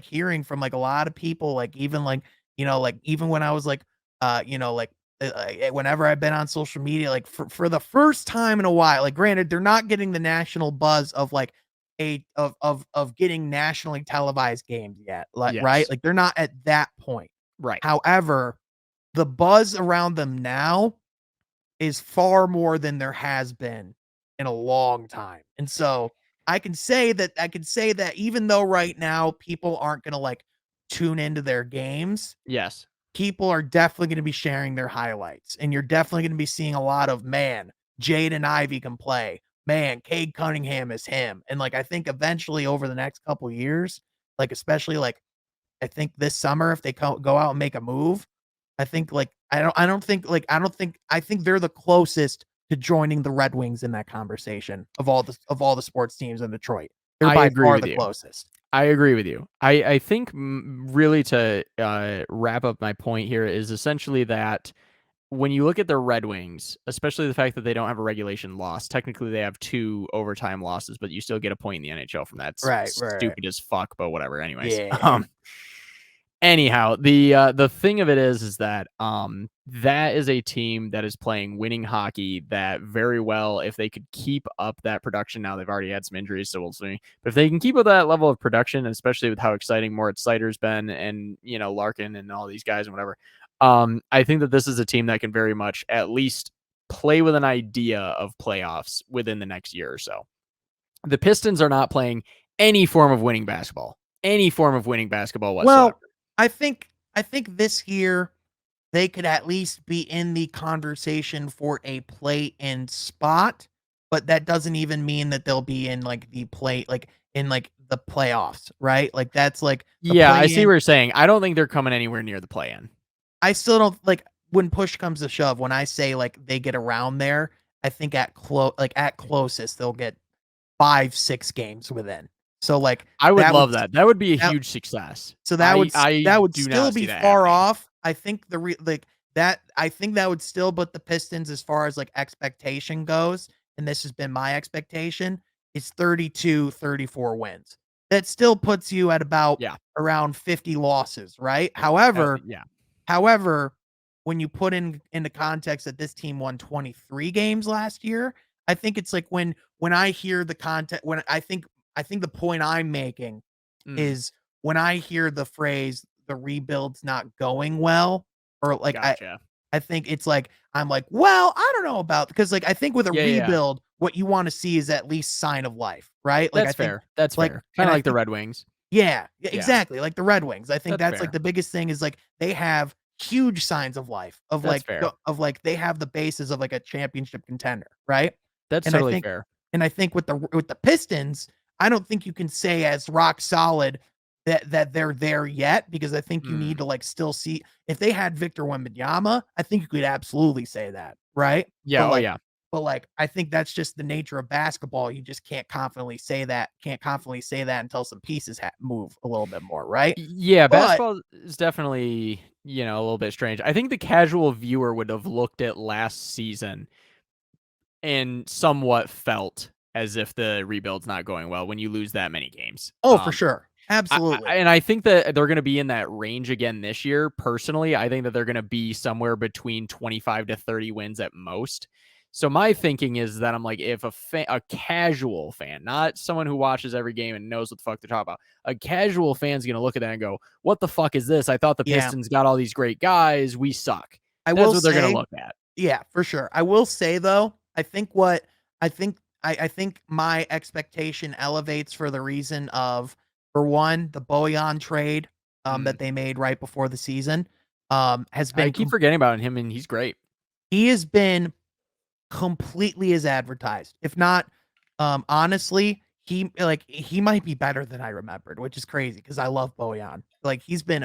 hearing from like a lot of people, like even like, like even when I was like, whenever I've been on social media, like for the first time in a while, like granted, they're not getting the national buzz of like of getting nationally televised games yet, right? Yes. Like they're not at that point. Right. However, the buzz around them now is far more than there has been in a long time. And so I can say that even though right now people aren't going to like tune into their games, Yes. people are definitely going to be sharing their highlights. And you're definitely going to be seeing a lot of, man, Jaden Ivey can play. Man, Cade Cunningham is him. And like I think eventually over the next couple years, like especially like I think this summer if they go out and make a move, I think like I think they're the closest to joining the Red Wings in that conversation of all the sports teams in Detroit. They're I by agree far with the you. closest. I agree with you. I think really to wrap up my point here is essentially that when you look at the Red Wings, especially the fact that they don't have a regulation loss, technically they have 2 overtime losses, but you still get a point in the NHL from that. It's Right. stupid as fuck, but whatever. Anyways, Yeah. anyhow, the thing of it is that that is a team that is playing winning hockey that very well, if they could keep up that production. Now they've already had some injuries, so we'll see. But if they can keep up that level of production, especially with how exciting Moritz Seider's been, and Larkin and all these guys and whatever, I think that this is a team that can very much at least play with an idea of playoffs within the next year or so. The Pistons are not playing any form of winning basketball, whatsoever. Well, I think this year they could at least be in the conversation for a play-in spot, but that doesn't even mean that they'll be in like the playoffs, right? Like that's like the Yeah, I see play-in. what you're saying. I don't think they're coming anywhere near the play-in. I still don't like when push comes to shove, when I say like they get around there, I think at closest they'll get 5, 6 games within. So like I would that would love that. That would be a that huge success. So I that would do still not see be that far happening. off. I think I think that would still put the Pistons as far as like expectation goes, and this has been my expectation, is 32-34 wins. That still puts you at about Yeah. around 50 losses, right? However, when you put into context that this team won 23 games last year, I think it's like when I hear the content when I think the point I'm making Mm, is when I hear the phrase the rebuild's not going well, or like gotcha. I think it's like I'm like, well, I don't know about because like I think with a Yeah. rebuild, what you want to see is at least sign of life, right? Like I That's think fair. That's like fair. and Kind of I like the think Red Wings. yeah, Yeah, exactly. Like the Red Wings. I think that's that's like fair. the biggest thing is like they have huge signs of life That's fair. of like they have the basis of like a championship contender, right? That's And I totally think fair. with the Pistons, I don't think you can say as rock solid that they're there yet because I think you need Mm. to like still see if they had Victor Wembanyama, I think you could absolutely say that, right? Yeah. But Oh like yeah. but like I think that's just the nature of basketball. You just can't confidently say that until some pieces move a little bit more, right? Yeah. But Basketball is definitely a little bit strange. I think the casual viewer would have looked at last season and somewhat felt as if the rebuild's not going well when you lose that many games. oh, for sure. Absolutely. And I think that they're going to be in that range again this year. Personally, I think that they're going to be somewhere between 25 to 30 wins at most. So my thinking is that I'm like, if a casual fan, not someone who watches every game and knows what the fuck they're talking about, a casual fan's going to look at that and go, "What the fuck is this? I thought the Yeah. Pistons got all these great guys. We suck." I That's will what they're going to say look at. yeah, for sure. I will say though, I think what I think my expectation elevates for the reason of for one, the Bojan trade Mm. that they made right before the season has I been keep forgetting about him, and he's great. he has been completely as advertised. If not honestly, he might be better than I remembered, which is crazy because I love Bojan. Like he's been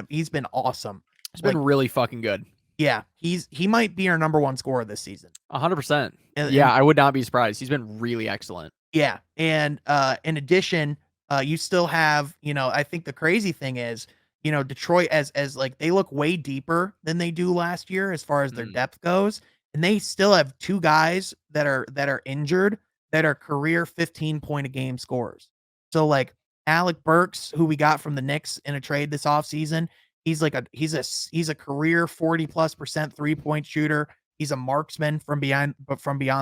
awesome. He's been Like really fucking good. yeah, he might be our number one scorer this season. 100%. Yeah, And I would not be surprised. He's been really excellent. yeah, and, in addition, you still have, I think the crazy thing is, Detroit as like they look way deeper than they do last year as far as their Mm. depth goes, and they still have 2 guys that are injured that are career 15-point a game scorers. So, like, Alec Burks, who we got from the Knicks in a trade this offseason, he's a career 40+% three-point shooter. He's a marksman from beyond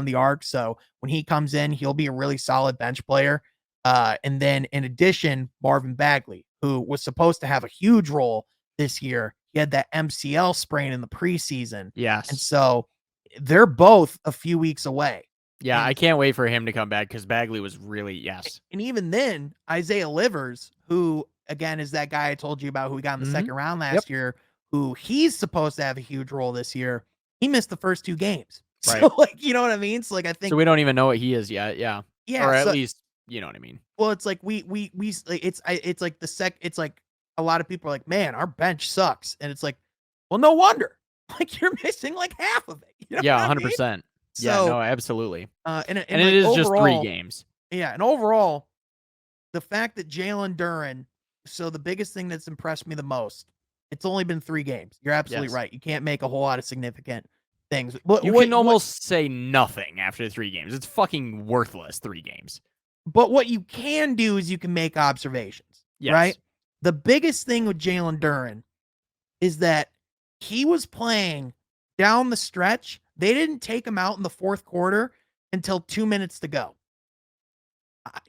the arc, so when he comes in, he'll be a really solid bench player. And then in addition, Marvin Bagley, who was supposed to have a huge role this year, he had that MCL sprain in the preseason. And Yes. so they're both a few weeks away. Yeah, I And can't wait for him to come back because Bagley was really yes. and even then, Isaiah Livers, who again is that guy I told you about who we got in the Mhm. second round Yep. last year, who he's supposed to have a huge role this year. He missed the first 2 games. Right. So like, you know what I mean? So like I So think we don't even know what he is yet. Yeah. yeah, Or at so least you know what I mean. well, it's like like, it's like it's like a lot of people are like, "Man, our bench sucks." And it's like, "Well, no wonder." Like you're missing like half of it. You know Yeah, what I mean? 100%. Yeah, So, no, absolutely. and And like it is just 3 overall, games. yeah, and overall, the fact that Jalen Duren, so the biggest thing that's impressed me the most, it's only been 3 games. You're absolutely Yes. right. You can't make a whole lot of significant things. But You can almost say nothing after 3 games. It's fucking worthless 3 games. but what you can do is you can make observations, Yes. right? The biggest thing with Jalen Duren is that he was playing down the stretch. They didn't take him out in the 4th quarter until 2 minutes to go.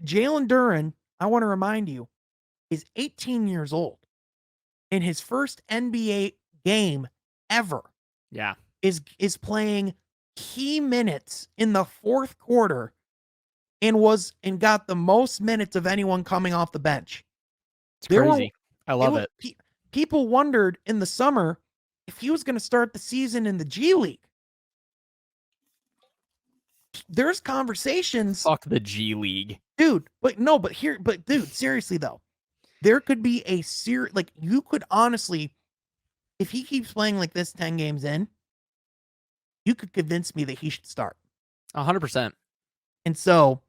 Jalen Duren, I want to remind you, is 18 years old. In his first NBA game ever Yeah. is playing key minutes in the 4th quarter and got the most minutes of anyone coming off the bench. It's There were- crazy. I love it. People wondered in the summer if he was going to start the season in the G League. There's conversations, Fuck the G League. dude. But dude, seriously though, there could be a like you could honestly, if he keeps playing like this 10 games in, you could convince me that he should start. 100%. And so,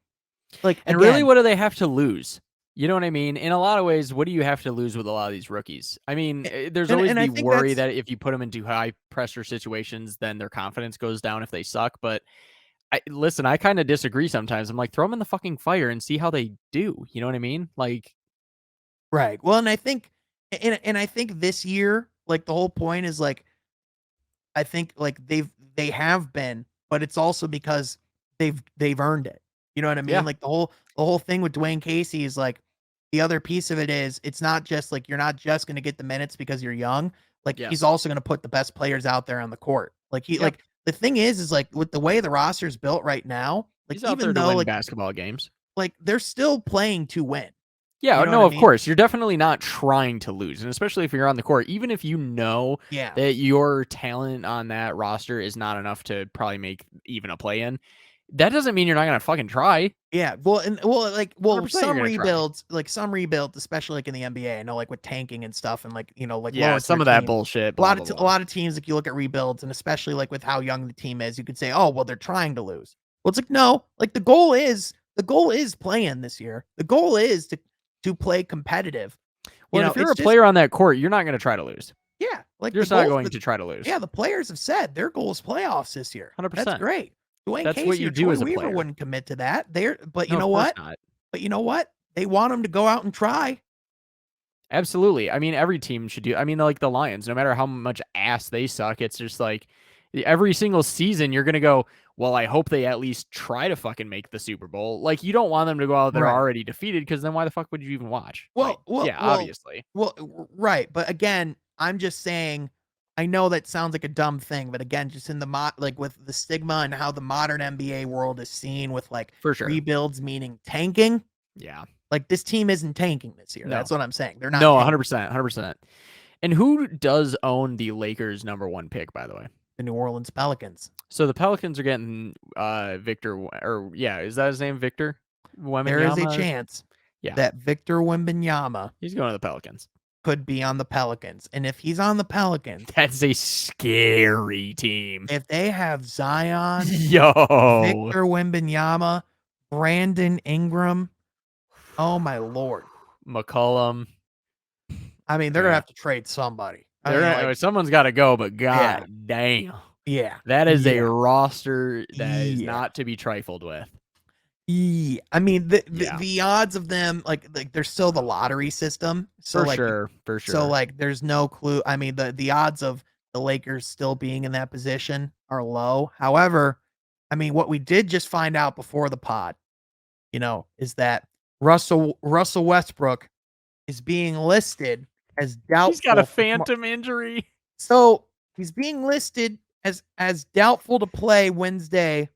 like, And again, really, what do they have to lose? You know what I mean? In a lot of ways, what do you have to lose with a lot of these rookies? I mean, there's always I the think worry that's- that if you put them into high pressure situations, then their confidence goes down if they suck. But listen, I kind of disagree sometimes. I'm like, throw them in the fucking fire and see how they do. You know what I mean? Like, right. Well, and I think, and I think this year, like the whole point is like, I think like they have been, but it's also because they've earned it. You know what I mean? Yeah. Like the whole thing with Dwayne Casey is like the other piece of it is it's not just like you're not just going to get the minutes because you're young. Like Yes. he's also going to put the best players out there on the court. Like Yep. like the thing is like with the way the roster is built right now, like he's out there even to though win like basketball games. like they're still playing to win. Yeah, You know no, what I of mean? course. You're definitely not trying to lose. And especially if you're on the court, even if you know Yeah. that your talent on that roster is not enough to probably make even a play in, that doesn't mean you're not going to fucking try. Yeah, well, and like, 100% you're some gonna try. rebuilds, especially like in the NBA. I know, like with tanking and stuff, and like like Yeah, lower some tier of that teams. bullshit. A Blah, lot blah, of blah. a lot of teams, like you look at rebuilds, and especially like with how young the team is, you could say, oh, well, they're trying to lose. Well, it's like no, like the goal is playing this year. The goal is to play competitive. Well, if you're a player on that court, you're not going to try to lose. Yeah, like You're just not going to try to lose. Yeah, the players have said their goal is playoffs this year. 100%. That's great. Dwayne That's Casey what you or do Troy as a Weaver player. wouldn't commit to that. But No, you know of course what? not. But you know what? They want them to go out and try. Absolutely. I mean, every team should do. I mean, like the Lions, no matter how much ass they suck, it's just like every single season you're gonna go, well, I hope they at least try to fucking make the Super Bowl. Like you don't want them to go out there Right. already defeated, because then why the fuck would you even watch? Like, yeah, obviously. Well, right. But again, I'm just saying, I know that sounds like a dumb thing, but again, just in the like with the stigma and how the modern NBA world is seen with like For sure. rebuilds meaning tanking. Yeah. Like this team isn't tanking this year. No. That's what I'm saying. They're not. No, tanking. 100%, 100%. And who does own the Lakers' #1 pick, by the way? The New Orleans Pelicans. So the Pelicans are getting Victor, or yeah, is that his name, Victor Wembanyama? There is a chance that Victor Wembanyama he's going to the Pelicans. could be on the Pelicans. And if he's on the Pelicans, That's a scary team. if they have Zion, Yo, Victor Wembanyama, Brandon Ingram, oh my Lord. McCollum. I mean, they're gonna have to trade somebody. I mean, Someone's got to go, but god damn, yeah, that is a Yeah. roster that is Yeah. not to be trifled with. yeah. I mean, the odds of them like there's still the lottery system, so For like sure, for sure. so like there's no clue. I mean, the odds of the Lakers still being in that position are low. However, I mean, what we did just find out before the pod, is that Russell Westbrook is being listed as doubtful. He's got a phantom injury. So he's being listed as doubtful to play Wednesday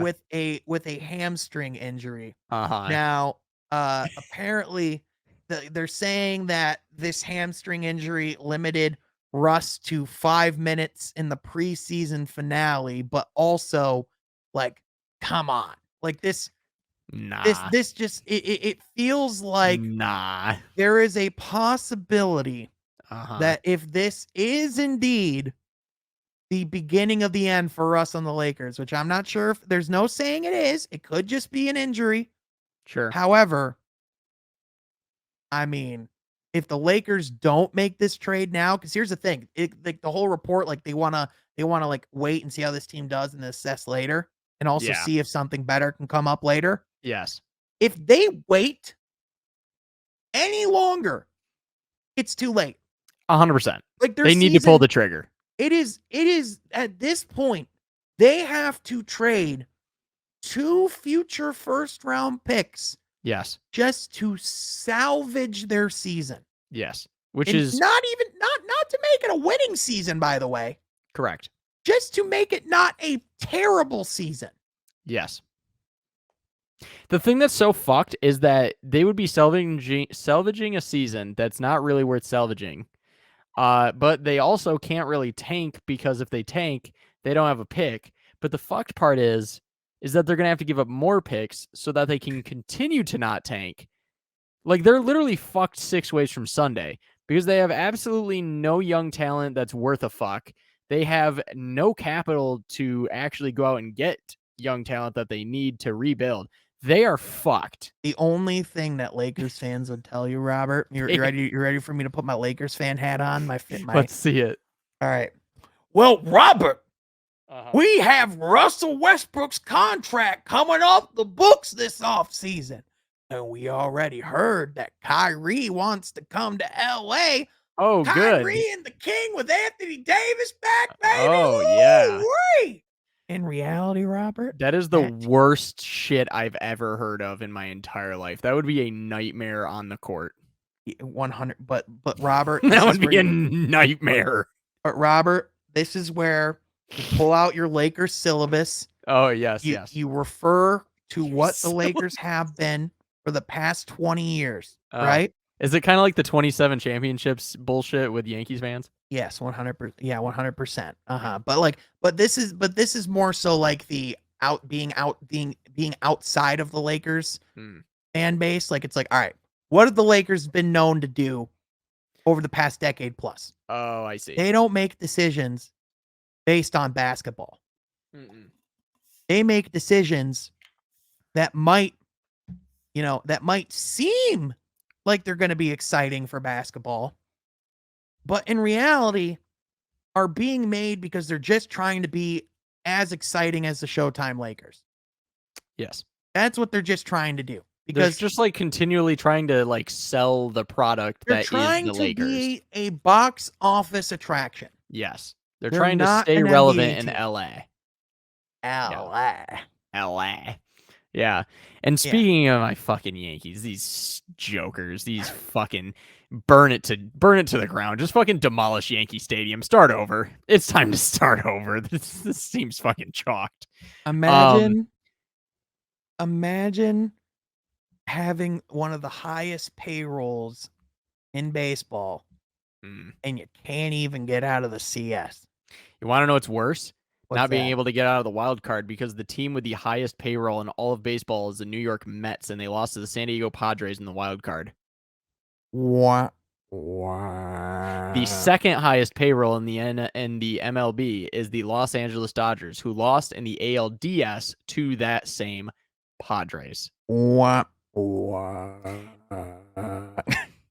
with a hamstring injury. Now, apparently, they're saying that this hamstring injury limited Russ to 5 minutes in the preseason finale, but also, like, come on, like this just it feels like there is a possibility that if this is indeed the beginning of the end for Russ on the Lakers, which I'm not sure if there's no saying it is, it could just be an injury. Sure. However, I mean, if the Lakers don't make this trade now, because here's the thing, like the whole report, like they wanna like wait and see how this team does and assess later, and also see if something better can come up later. Yes. If they wait any longer, it's too late. 100%. Like they need to pull the trigger. It is at this point, they have to trade 2 future first-round picks. Yes. Just to salvage their season. Yes. Which and is not to make it a winning season, by the way. Correct. Just to make it not a terrible season. Yes. The thing that's so fucked is that they would be salvaging a season that's not really worth salvaging. But they also can't really tank, because if they tank, they don't have a pick. But the fucked part is that they're going to have to give up more picks so that they can continue to not tank. Like, they're literally fucked 6 ways from Sunday, because they have absolutely no young talent that's worth a fuck. They have no capital to actually go out and get young talent that they need to rebuild. They are fucked. The only thing that Lakers fans would tell you, Robert, you're ready for me to put my Lakers fan hat on? Let's see it. All right. Well, Robert, we have Russell Westbrook's contract coming off the books this offseason. And we already heard that Kyrie wants to come to LA. Oh, good. Kyrie and the King with Anthony Davis back, baby. Oh, yeah. Great. In reality, Robert, that is the worst shit I've ever heard of in my entire life. That would be a nightmare on the court. 100. But Robert, that would be a nightmare. But Robert, this is where you pull out your Lakers syllabus. Oh, yes, You refer to what the Lakers have been for the past 20 years, right? Is it kind of like the 27 championships bullshit with Yankees fans? Yes, 100%. Yeah, 100%. But this is more so like the being outside of the Lakers fan base. Like, it's like, all right, what have the Lakers been known to do over the past decade plus? Oh, I see. They don't make decisions based on basketball. They make decisions that might seem like they're going to be exciting for basketball, but in reality are being made because they're just trying to be as exciting as the Showtime Lakers. Yes. That's what they're just trying to do. Because they're just like continually trying to like sell the product that is the Lakers. They're trying to be a box office attraction. Yes. They're trying to stay relevant in LA. LA. Yeah. And speaking of my fucking Yankees, these jokers, these fucking burn it to the ground. Just fucking demolish Yankee Stadium. Start over. It's time to start over. This seems fucking chalked. Imagine having one of the highest payrolls in baseball and you can't even get out of the CS. You want to know what's worse? Not being able to get out of the wild card, because the team with the highest payroll in all of baseball is the New York Mets, and they lost to the San Diego Padres in the wild card. What? The second highest payroll in the MLB is the Los Angeles Dodgers, who lost in the ALDS to that same Padres. What?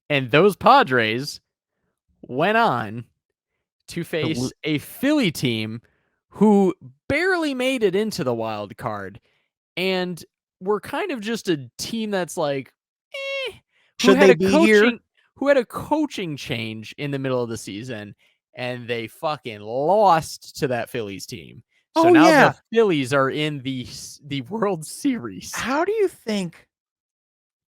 And those Padres went on to face a Philly team who barely made it into the wild card, and were kind of just a team that's like, should they be here? Who had a coaching change in the middle of the season, and they fucking lost to that Phillies team. So now the Phillies are in the World Series. How do you think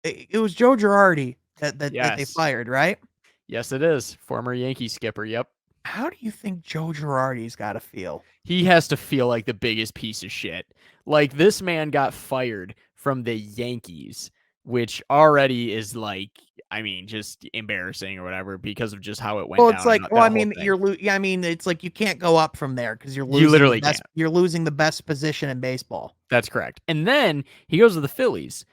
It was Joe Girardi that they Yes. fired, right? Yes, it is. Former Yankee skipper. Yep. How do you think Joe Girardi's got to feel? He has to feel like the biggest piece of shit. Like, this man got fired from the Yankees, which already is like, I mean, just embarrassing or whatever because of just how it went Well, down. it's like, and well, that I whole mean, thing. I mean, it's like you can't go up from there because you're You losing literally the best. can't. You're losing the best position in baseball. That's correct. And then he goes to the Phillies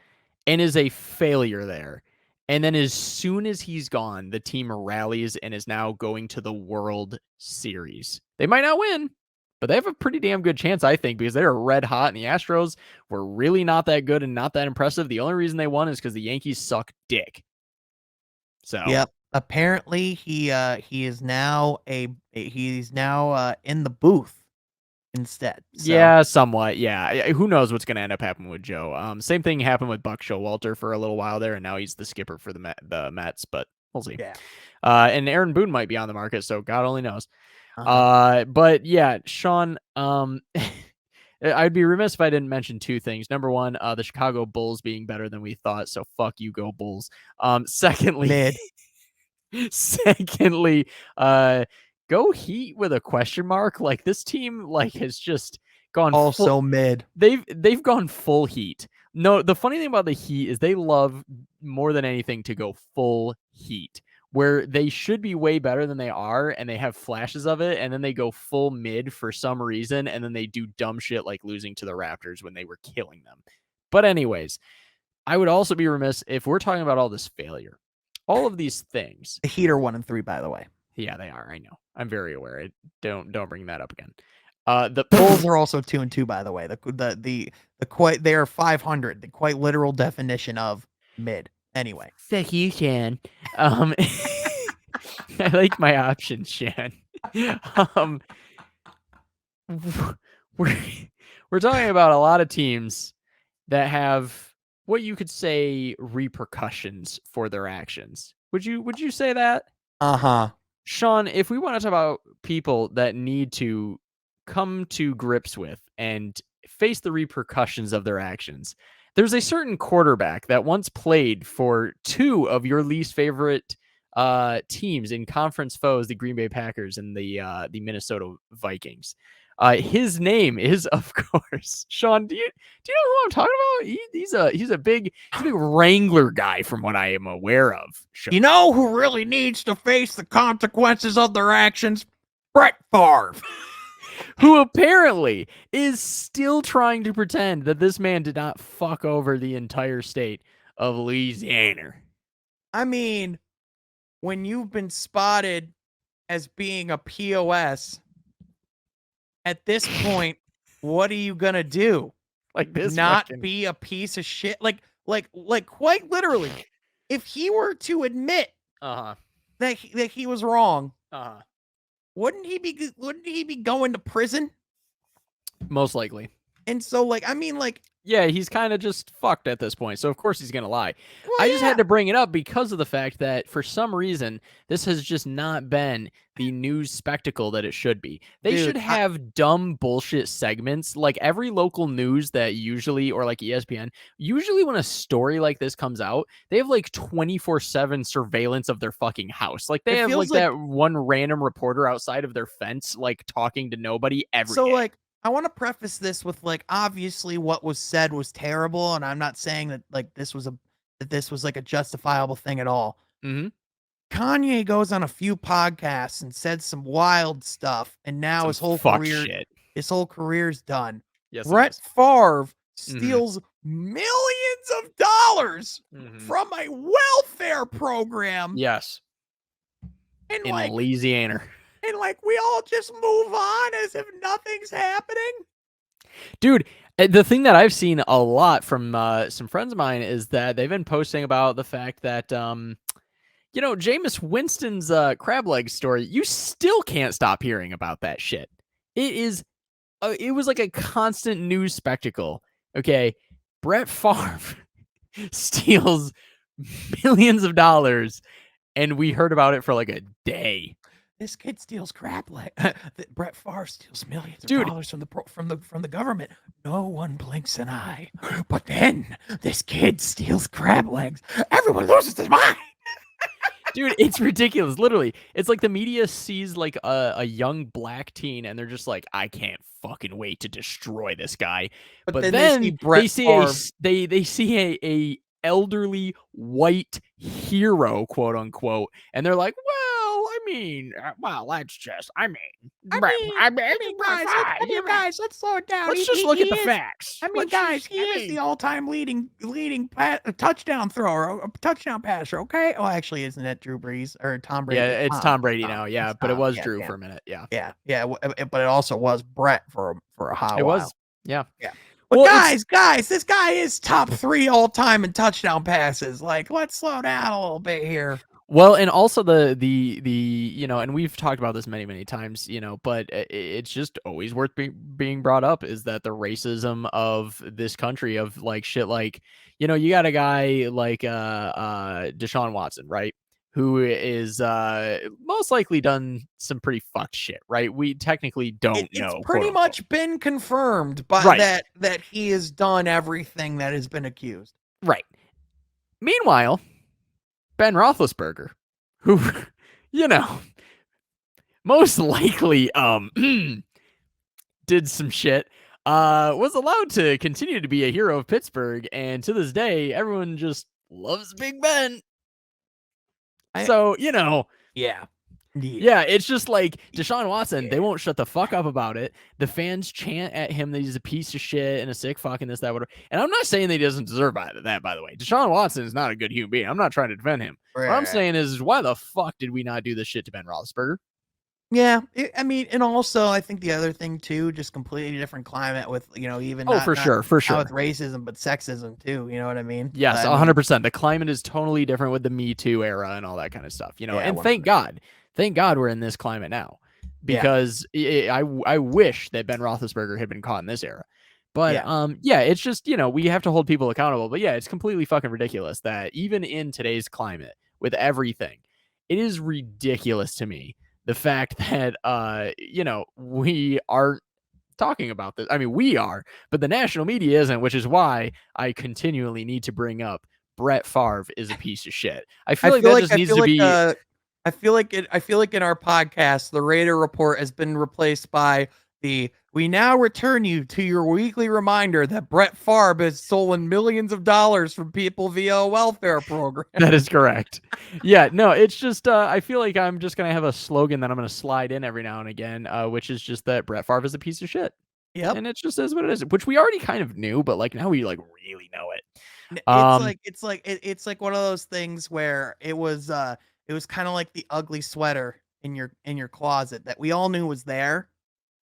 and is a failure there. And then as soon as he's gone, the team rallies and is now going to the World Series. They might not win, but they have a pretty damn good chance, I think, because they're red hot and the Astros were really not that good and not that impressive. The only reason they won is because the Yankees suck dick. So Yep. Apparently, he is now he's now in the booth instead. So. yeah, somewhat. Yeah. Who knows what's going to end up happening with Joe? Same thing happened with Buck Showalter for a little while there, and now he's the skipper for the Mets, but we'll see. Yeah. And Aaron Boone might be on the market, so God only knows. Uh-huh. But yeah, Sean, I'd be remiss if I didn't mention two things. Number one, the Chicago Bulls being better than we thought, so fuck you, go Bulls. Secondly, Mid. secondly, go Heat with a question mark. Like, this team, like, has just gone Also mid. They've gone full Heat. No, the funny thing about the Heat is they love more than anything to go full Heat, where they should be way better than they are, and they have flashes of it, and then they go full mid for some reason, and then they do dumb shit like losing to the Raptors when they were killing them. But anyways, I would also be remiss if we're talking about all this failure. All of these things. The Heat are 1-3, by the way. Yeah, they are. I know. I'm very aware. Don't bring that up again. The Bulls are also 2-2, by the way. They are 500. The quite literal definition of mid. Anyway, fuck you, Shan. I like my options, Shan. We're talking about a lot of teams that have what you could say repercussions for their actions. Would you say that? Sean, if we want to talk about people that need to come to grips with and face the repercussions of their actions, there's a certain quarterback that once played for two of your least favorite teams in conference foes, the Green Bay Packers and the Minnesota Vikings. His name is, of course, Sean. Do you know who I'm talking about? He's a big Wrangler guy, from what I am aware of. Sean. You know who really needs to face the consequences of their actions? Brett Favre. Who apparently is still trying to pretend that this man did not fuck over the entire state of Louisiana. I mean, when you've been spotted as being a POS, at this point, what are you gonna do? Like this? Not be a piece of shit? Like quite literally, if he were to admit that he was wrong, wouldn't he be going to prison? Most likely. And so, like, I mean, like, yeah, he's kind of just fucked at this point. So of course he's gonna lie. Well, I just had to bring it up because of the fact that for some reason this has just not been the news spectacle that it should be. They should have dumb bullshit segments like every local news that usually, or like ESPN, usually when a story like this comes out, they have like 24/7 surveillance of their fucking house. Like they have like that one random reporter outside of their fence, like talking to nobody every day. Like, I want to preface this with, like, obviously what was said was terrible, and I'm not saying that like this was like a justifiable thing at all. Mm-hmm. Kanye goes on a few podcasts and said some wild stuff, and now his whole career's done. Yes, Brett Favre steals millions of dollars from a welfare program. Yes. In Louisiana. And like we all just move on as if nothing's happening. Dude, the thing that I've seen a lot from some friends of mine is that they've been posting about the fact that Jameis Winston's crab leg story, you still can't stop hearing about that shit. It was like a constant news spectacle. Okay, Brett Favre steals millions of dollars, and we heard about it for like a day. this kid steals crap like Brett Favre steals millions of Dude. dollars from the government. No one blinks an eye. But then this kid steals crab legs. Everyone loses their mind. Dude, it's ridiculous. Literally, it's like the media sees like a young black teen, and they're just like, "I can't fucking wait to destroy this guy." But then then they see Brett Favre. they see a elderly white hero, quote unquote, and they're like, "Well, I mean, well, that's just, I mean, guys, let's slow it down. let's just look at the facts. I mean, guys, he is the all-time leading touchdown thrower, touchdown passer. Okay. Oh, actually, isn't it Drew Brees or Tom Brady? Yeah, it's Tom Brady now. Yeah, but it was Yeah, Drew yeah. for a minute. Yeah, Yeah. But it also was Brett for a hot it while. was. Yeah. But Well, guys, this guy is top 3 all time in touchdown passes. Like, let's slow down a little bit here. Well, and also the you know, and we've talked about this many times, you know, but it's just always worth being brought up is that the racism of this country, of like shit, like, you know, you got a guy like Deshaun Watson, right? Who is most likely done some pretty fucked shit, right? We technically don't know. It's pretty much been confirmed, but Right. that he has done everything that has been accused. Right. Meanwhile, Ben Roethlisberger, who, you know, most likely did some shit, was allowed to continue to be a hero of Pittsburgh, and to this day, everyone just loves Big Ben. So, you know, yeah, it's just like Deshaun Watson, they won't shut the fuck up about it. The fans chant at him that he's a piece of shit and a sick fuck and this, that, whatever. And I'm not saying that he doesn't deserve that, by the way. Deshaun Watson is not a good human being. I'm not trying to defend him. Right. What I'm saying is, why the fuck did we not do this shit to Ben Roethlisberger? Yeah, I mean, and also I think the other thing too, just completely different climate with, you know, even for sure, not with racism, but sexism too. You know what I mean? Yes, 100%. The climate is totally different with the Me Too era and all that kind of stuff. You know, and 100%. Thank God we're in this climate now, because I wish that Ben Roethlisberger had been caught in this era. But it's just, you know, we have to hold people accountable. But yeah, it's completely fucking ridiculous that even in today's climate with everything, it is ridiculous to me the fact that you know, we aren't talking about this. I mean, we are, but the national media isn't, which is why I continually need to bring up Brett Favre is a piece of shit. I feel like that just needs to be. I feel like in our podcast, the Raider Report has been replaced by we now return you to your weekly reminder that Brett Favre has stolen millions of dollars from people via a welfare program. That is correct. Yeah, no, it's just I feel like I'm just gonna have a slogan that I'm gonna slide in every now and again, which is just that Brett Favre is a piece of shit. Yep. And it just is what it is, which we already kind of knew, but like now we like really know it. It's like one of those things where it was kind of like the ugly sweater in your closet that we all knew was there,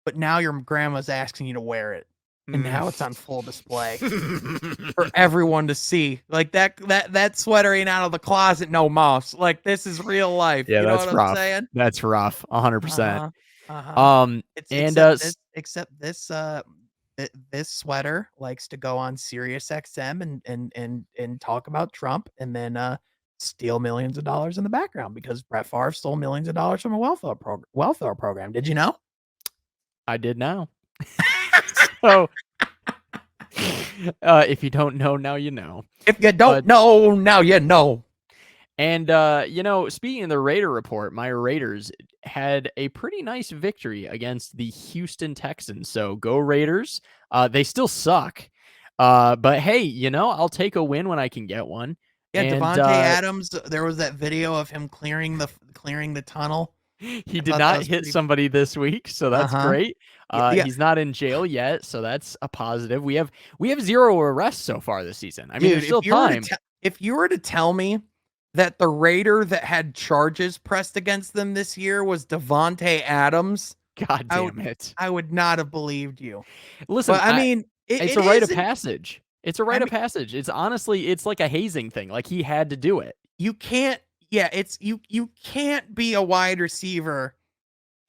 but now your grandma's asking you to wear it, and now it's on full display for everyone to see. Like that sweater ain't out of the closet no more. Like, this is real life. Yeah, you know that's what rough. I'm saying? That's rough, 100%. Except this sweater likes to go on Sirius XM and talk about Trump, and then steal millions of dollars in the background, because Brett Favre stole millions of dollars from a welfare program. Did you know? I did now. So if you don't know, now you know. If you don't know, now you know. And you know, speaking of the Raider Report, my Raiders had a pretty nice victory against the Houston Texans. So go Raiders. They still suck. But hey, you know, I'll take a win when I can get one. Yeah, Davante Adams, there was that video of him clearing the tunnel. He did not hit somebody this week, so that's great. He's not in jail yet, so that's a positive. We have 0 arrests so far this season. I mean, there's still time. If you were to tell me that the Raider that had charges pressed against them this year was Davante Adams, God damn it, I would not have believed you. Listen, but, I mean, it's a rite of passage. It's a rite of passage. It's honestly, it's like a hazing thing. Like, he had to do it. You can't. Yeah, it's you can't be a wide receiver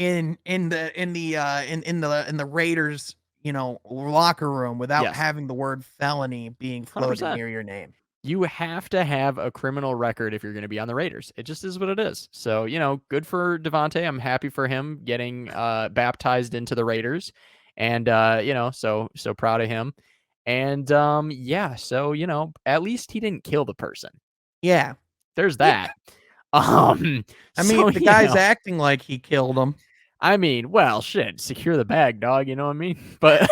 in the Raiders, you know, locker room without having the word felony being floated 100%. Near your name. You have to have a criminal record if you're going to be on the Raiders. It just is what it is. So, good for Devontae. I'm happy for him getting baptized into the Raiders. And so proud of him. And yeah, so at least he didn't kill the person. Yeah. There's Yeah. that. I mean, the guy's acting like he killed him. I mean, well, shit, secure the bag, dog, you know what I mean? But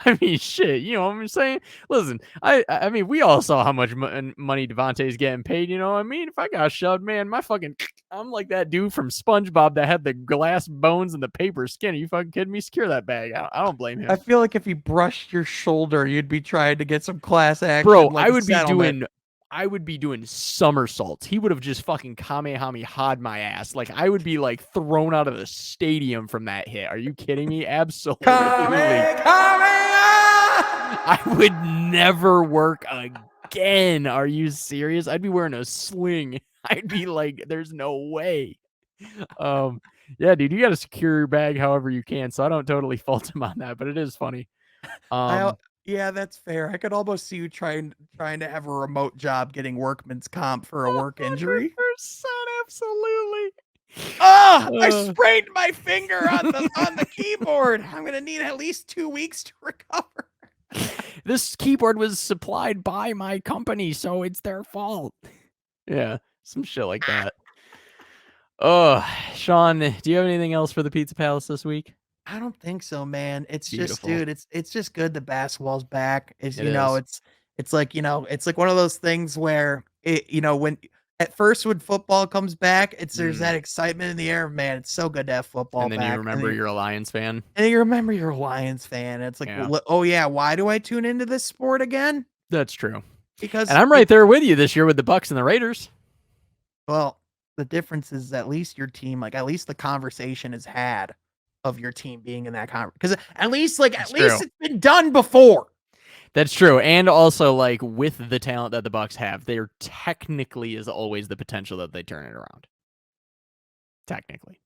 I mean, shit, you know what I'm saying? Listen, I mean, we all saw how much money Devontae's getting paid, you know what I mean? If I got shoved, man, I'm like that dude from SpongeBob that had the glass bones and the paper skin. Are you fucking kidding me? Secure that bag. I don't blame him. I feel like if he brushed your shoulder, you'd be trying to get some class action. Bro, like I would be doing somersaults. He would have just fucking Kamehameha'd my ass. Like, I would be like thrown out of the stadium from that hit. Are you kidding me? Absolutely. I would never work again. Are you serious? I'd be wearing a sling. I'd be like, there's no way. Yeah, dude, you got to secure your bag however you can. So I don't totally fault him on that, but it is funny. Yeah, that's fair. I could almost see you trying to have a remote job getting workman's comp for a work injury. 100%, absolutely. I sprained my finger on the keyboard. I'm gonna need at least 2 weeks to recover. This keyboard was supplied by my company, so it's their fault. Yeah, some shit like that. Oh, Sean, do you have anything else for the Pizza Palace this week? I don't think so, man. It's Beautiful. just, dude, it's just good the basketball's back. It's It you know, is. it's like, it's like one of those things where when at first when football comes back, there's that excitement in the air. Man, it's so good to have football And then back. you remember you're a Lions fan. And you remember you're a Lions fan. It's like, Yeah. oh yeah, why do I tune into this sport again? That's true. Because And I'm right there with you this year with the Bucks and the Raiders. Well, the difference is at least your team, like at least the conversation is had of your team being in that conference. Because at least it's been done before. That's true. And also, like, with the talent that the Bucks have, there technically is always the potential that they turn it around. Technically.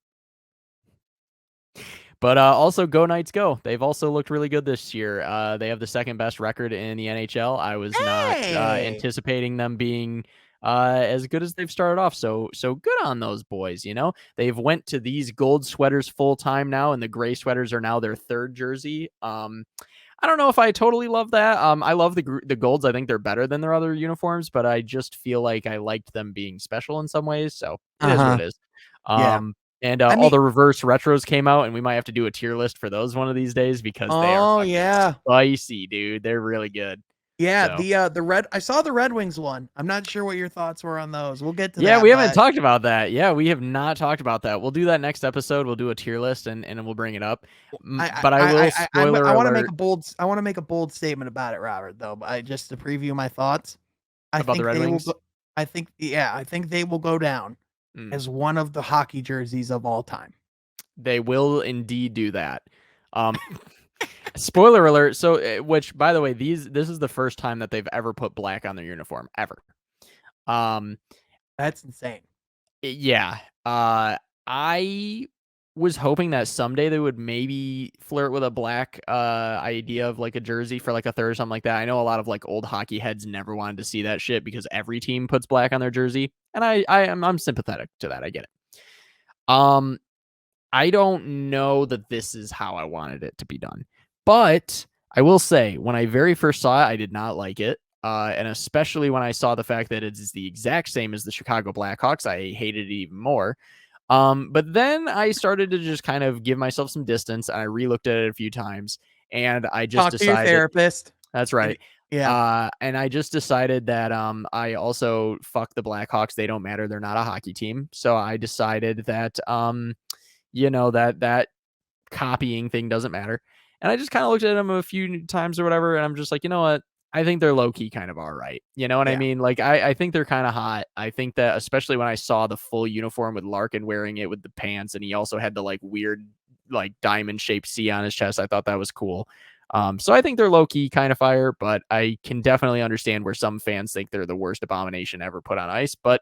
But also, go Knights go. They've also looked really good this year. They have the second best record in the NHL. I was not anticipating them being as good as they've started off. So good on those boys. They've went to these gold sweaters full time now, and the gray sweaters are now their third jersey. I don't know if I totally love that. I love the golds. I think they're better than their other uniforms, but I just feel like I liked them being special in some ways. So it is what it is. Yeah. And all the reverse retros came out, and we might have to do a tier list for those one of these days because they are spicy, dude. They're really good. Yeah, so. The red. I saw the Red Wings one. I'm not sure what your thoughts were on those. We'll get to that. Yeah, we haven't talked about that. Yeah, we have not talked about that. We'll do that next episode. We'll do a tier list and we'll bring it up. But I will spoiler I want to alert. I want to make a bold statement about it, Robert. Though, just to preview my thoughts. About the Red Wings. I think they will go down as one of the hockey jerseys of all time. They will indeed do that. Spoiler alert. So, which, by the way, this is the first time that they've ever put black on their uniform ever. That's insane. Yeah. I was hoping that someday they would maybe flirt with a black idea of like a jersey for like a third or something like that. I know a lot of like old hockey heads never wanted to see that shit because every team puts black on their jersey, and I'm sympathetic to that. I get it. I don't know that this is how I wanted it to be done. But I will say, when I very first saw it, I did not like it. And especially when I saw the fact that it's the exact same as the Chicago Blackhawks, I hated it even more. But then I started to just kind of give myself some distance, and I re-looked at it a few times, and I just decided. Talk to your therapist. That's right. Yeah. And I just decided that I also fuck the Blackhawks. They don't matter. They're not a hockey team. So I decided that that copying thing doesn't matter. And I just kind of looked at them a few times or whatever, and I'm just like, you know what? I think they're low-key kind of all right. You know what I mean? Like, I think they're kind of hot. I think that, especially when I saw the full uniform with Larkin wearing it with the pants, and he also had the, like, weird, like, diamond-shaped C on his chest, I thought that was cool. So I think they're low-key kind of fire, but I can definitely understand where some fans think they're the worst abomination ever put on ice. But,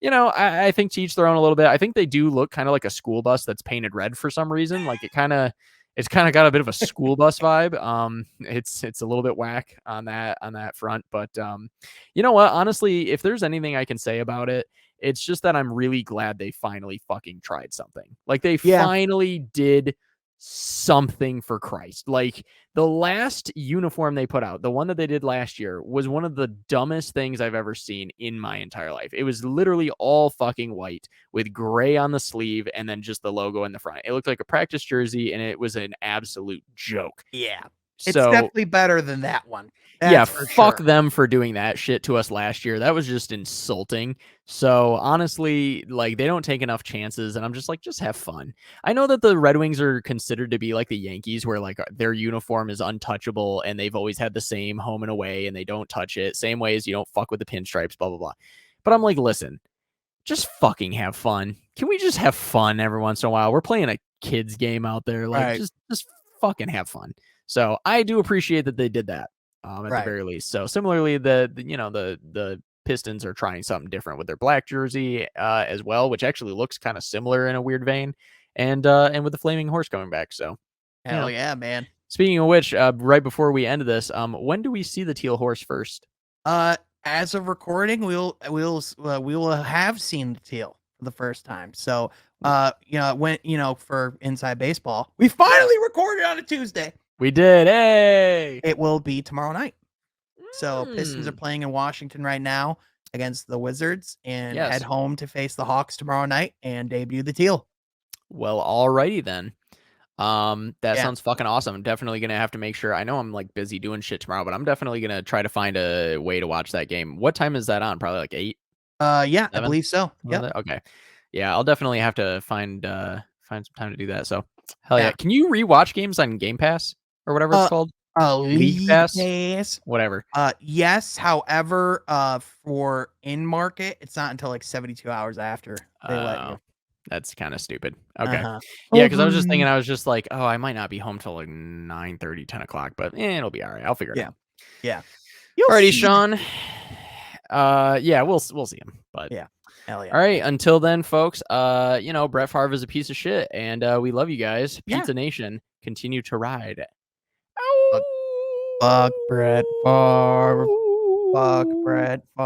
I think to each their own a little bit. I think they do look kind of like a school bus that's painted red for some reason. Like, it kind of It's kind of got a bit of a school bus vibe. It's a little bit whack on that front, but you know what? Honestly, if there's anything I can say about it, it's just that I'm really glad they finally fucking tried something. Like they Yeah. finally did something, for Christ. Like the last uniform they put out, the one that they did last year, was one of the dumbest things I've ever seen in my entire life. It was literally all fucking white with gray on the sleeve and then just the logo in the front. It looked like a practice jersey and it was an absolute joke. Yeah. It's So definitely better than that one. yeah, That's for fuck sure. them for doing that shit to us last year. That was just insulting. So honestly, like they don't take enough chances, and I'm just like, just have fun. I know that the Red Wings are considered to be like the Yankees, where like their uniform is untouchable, and they've always had the same home and away, and they don't touch it. Same way as you don't fuck with the pinstripes, blah blah blah. But I'm like, listen, just fucking have fun. Can we just have fun every once in a while? We're playing a kids game out there. Like Right. just fucking have fun. So I do appreciate that they did that at the Right. very least. So similarly, the Pistons are trying something different with their black jersey as well, which actually looks kind of similar in a weird vein. And with the flaming horse coming back. So Hell yeah, man. speaking of which, right before we end this, when do we see the teal horse first? As of recording, we will have seen the teal for the first time. So, for Inside Baseball, we finally recorded on a Tuesday. We did. Hey, It will be tomorrow night. So Pistons are Mm. playing in Washington right now against the Wizards, and Yes. head home to face the Hawks tomorrow night and debut the teal. Well, alrighty then. That Yeah. sounds fucking awesome. I'm definitely gonna have to make sure. I know I'm like busy doing shit tomorrow, but I'm definitely gonna try to find a way to watch that game. What time is that on? Probably like 8, Yeah, I 7? believe so. Was Yep. it? Okay. Yeah, I'll definitely have to find some time to do that. So hell yeah. Yeah. Can you rewatch games on Game Pass or whatever it's called? League Pass? Pass. Whatever. Yes. However, for in market, it's not until like 72 hours after they let you. That's kind of stupid. Okay. Uh-huh. Yeah, because I was just thinking, I was just like, oh, I might not be home till like 9:30, 10 o'clock, but it'll be all right. I'll figure it Yeah. out. Yeah. You'll Alrighty, see. Sean. Yeah, we'll see him. But Yeah. Hell yeah. all right, until then, folks. Brett Favre is a piece of shit, and we love you guys. Yeah. Pizza Nation, continue to ride. Fuck Brett Favre. Fuck Brett Favre.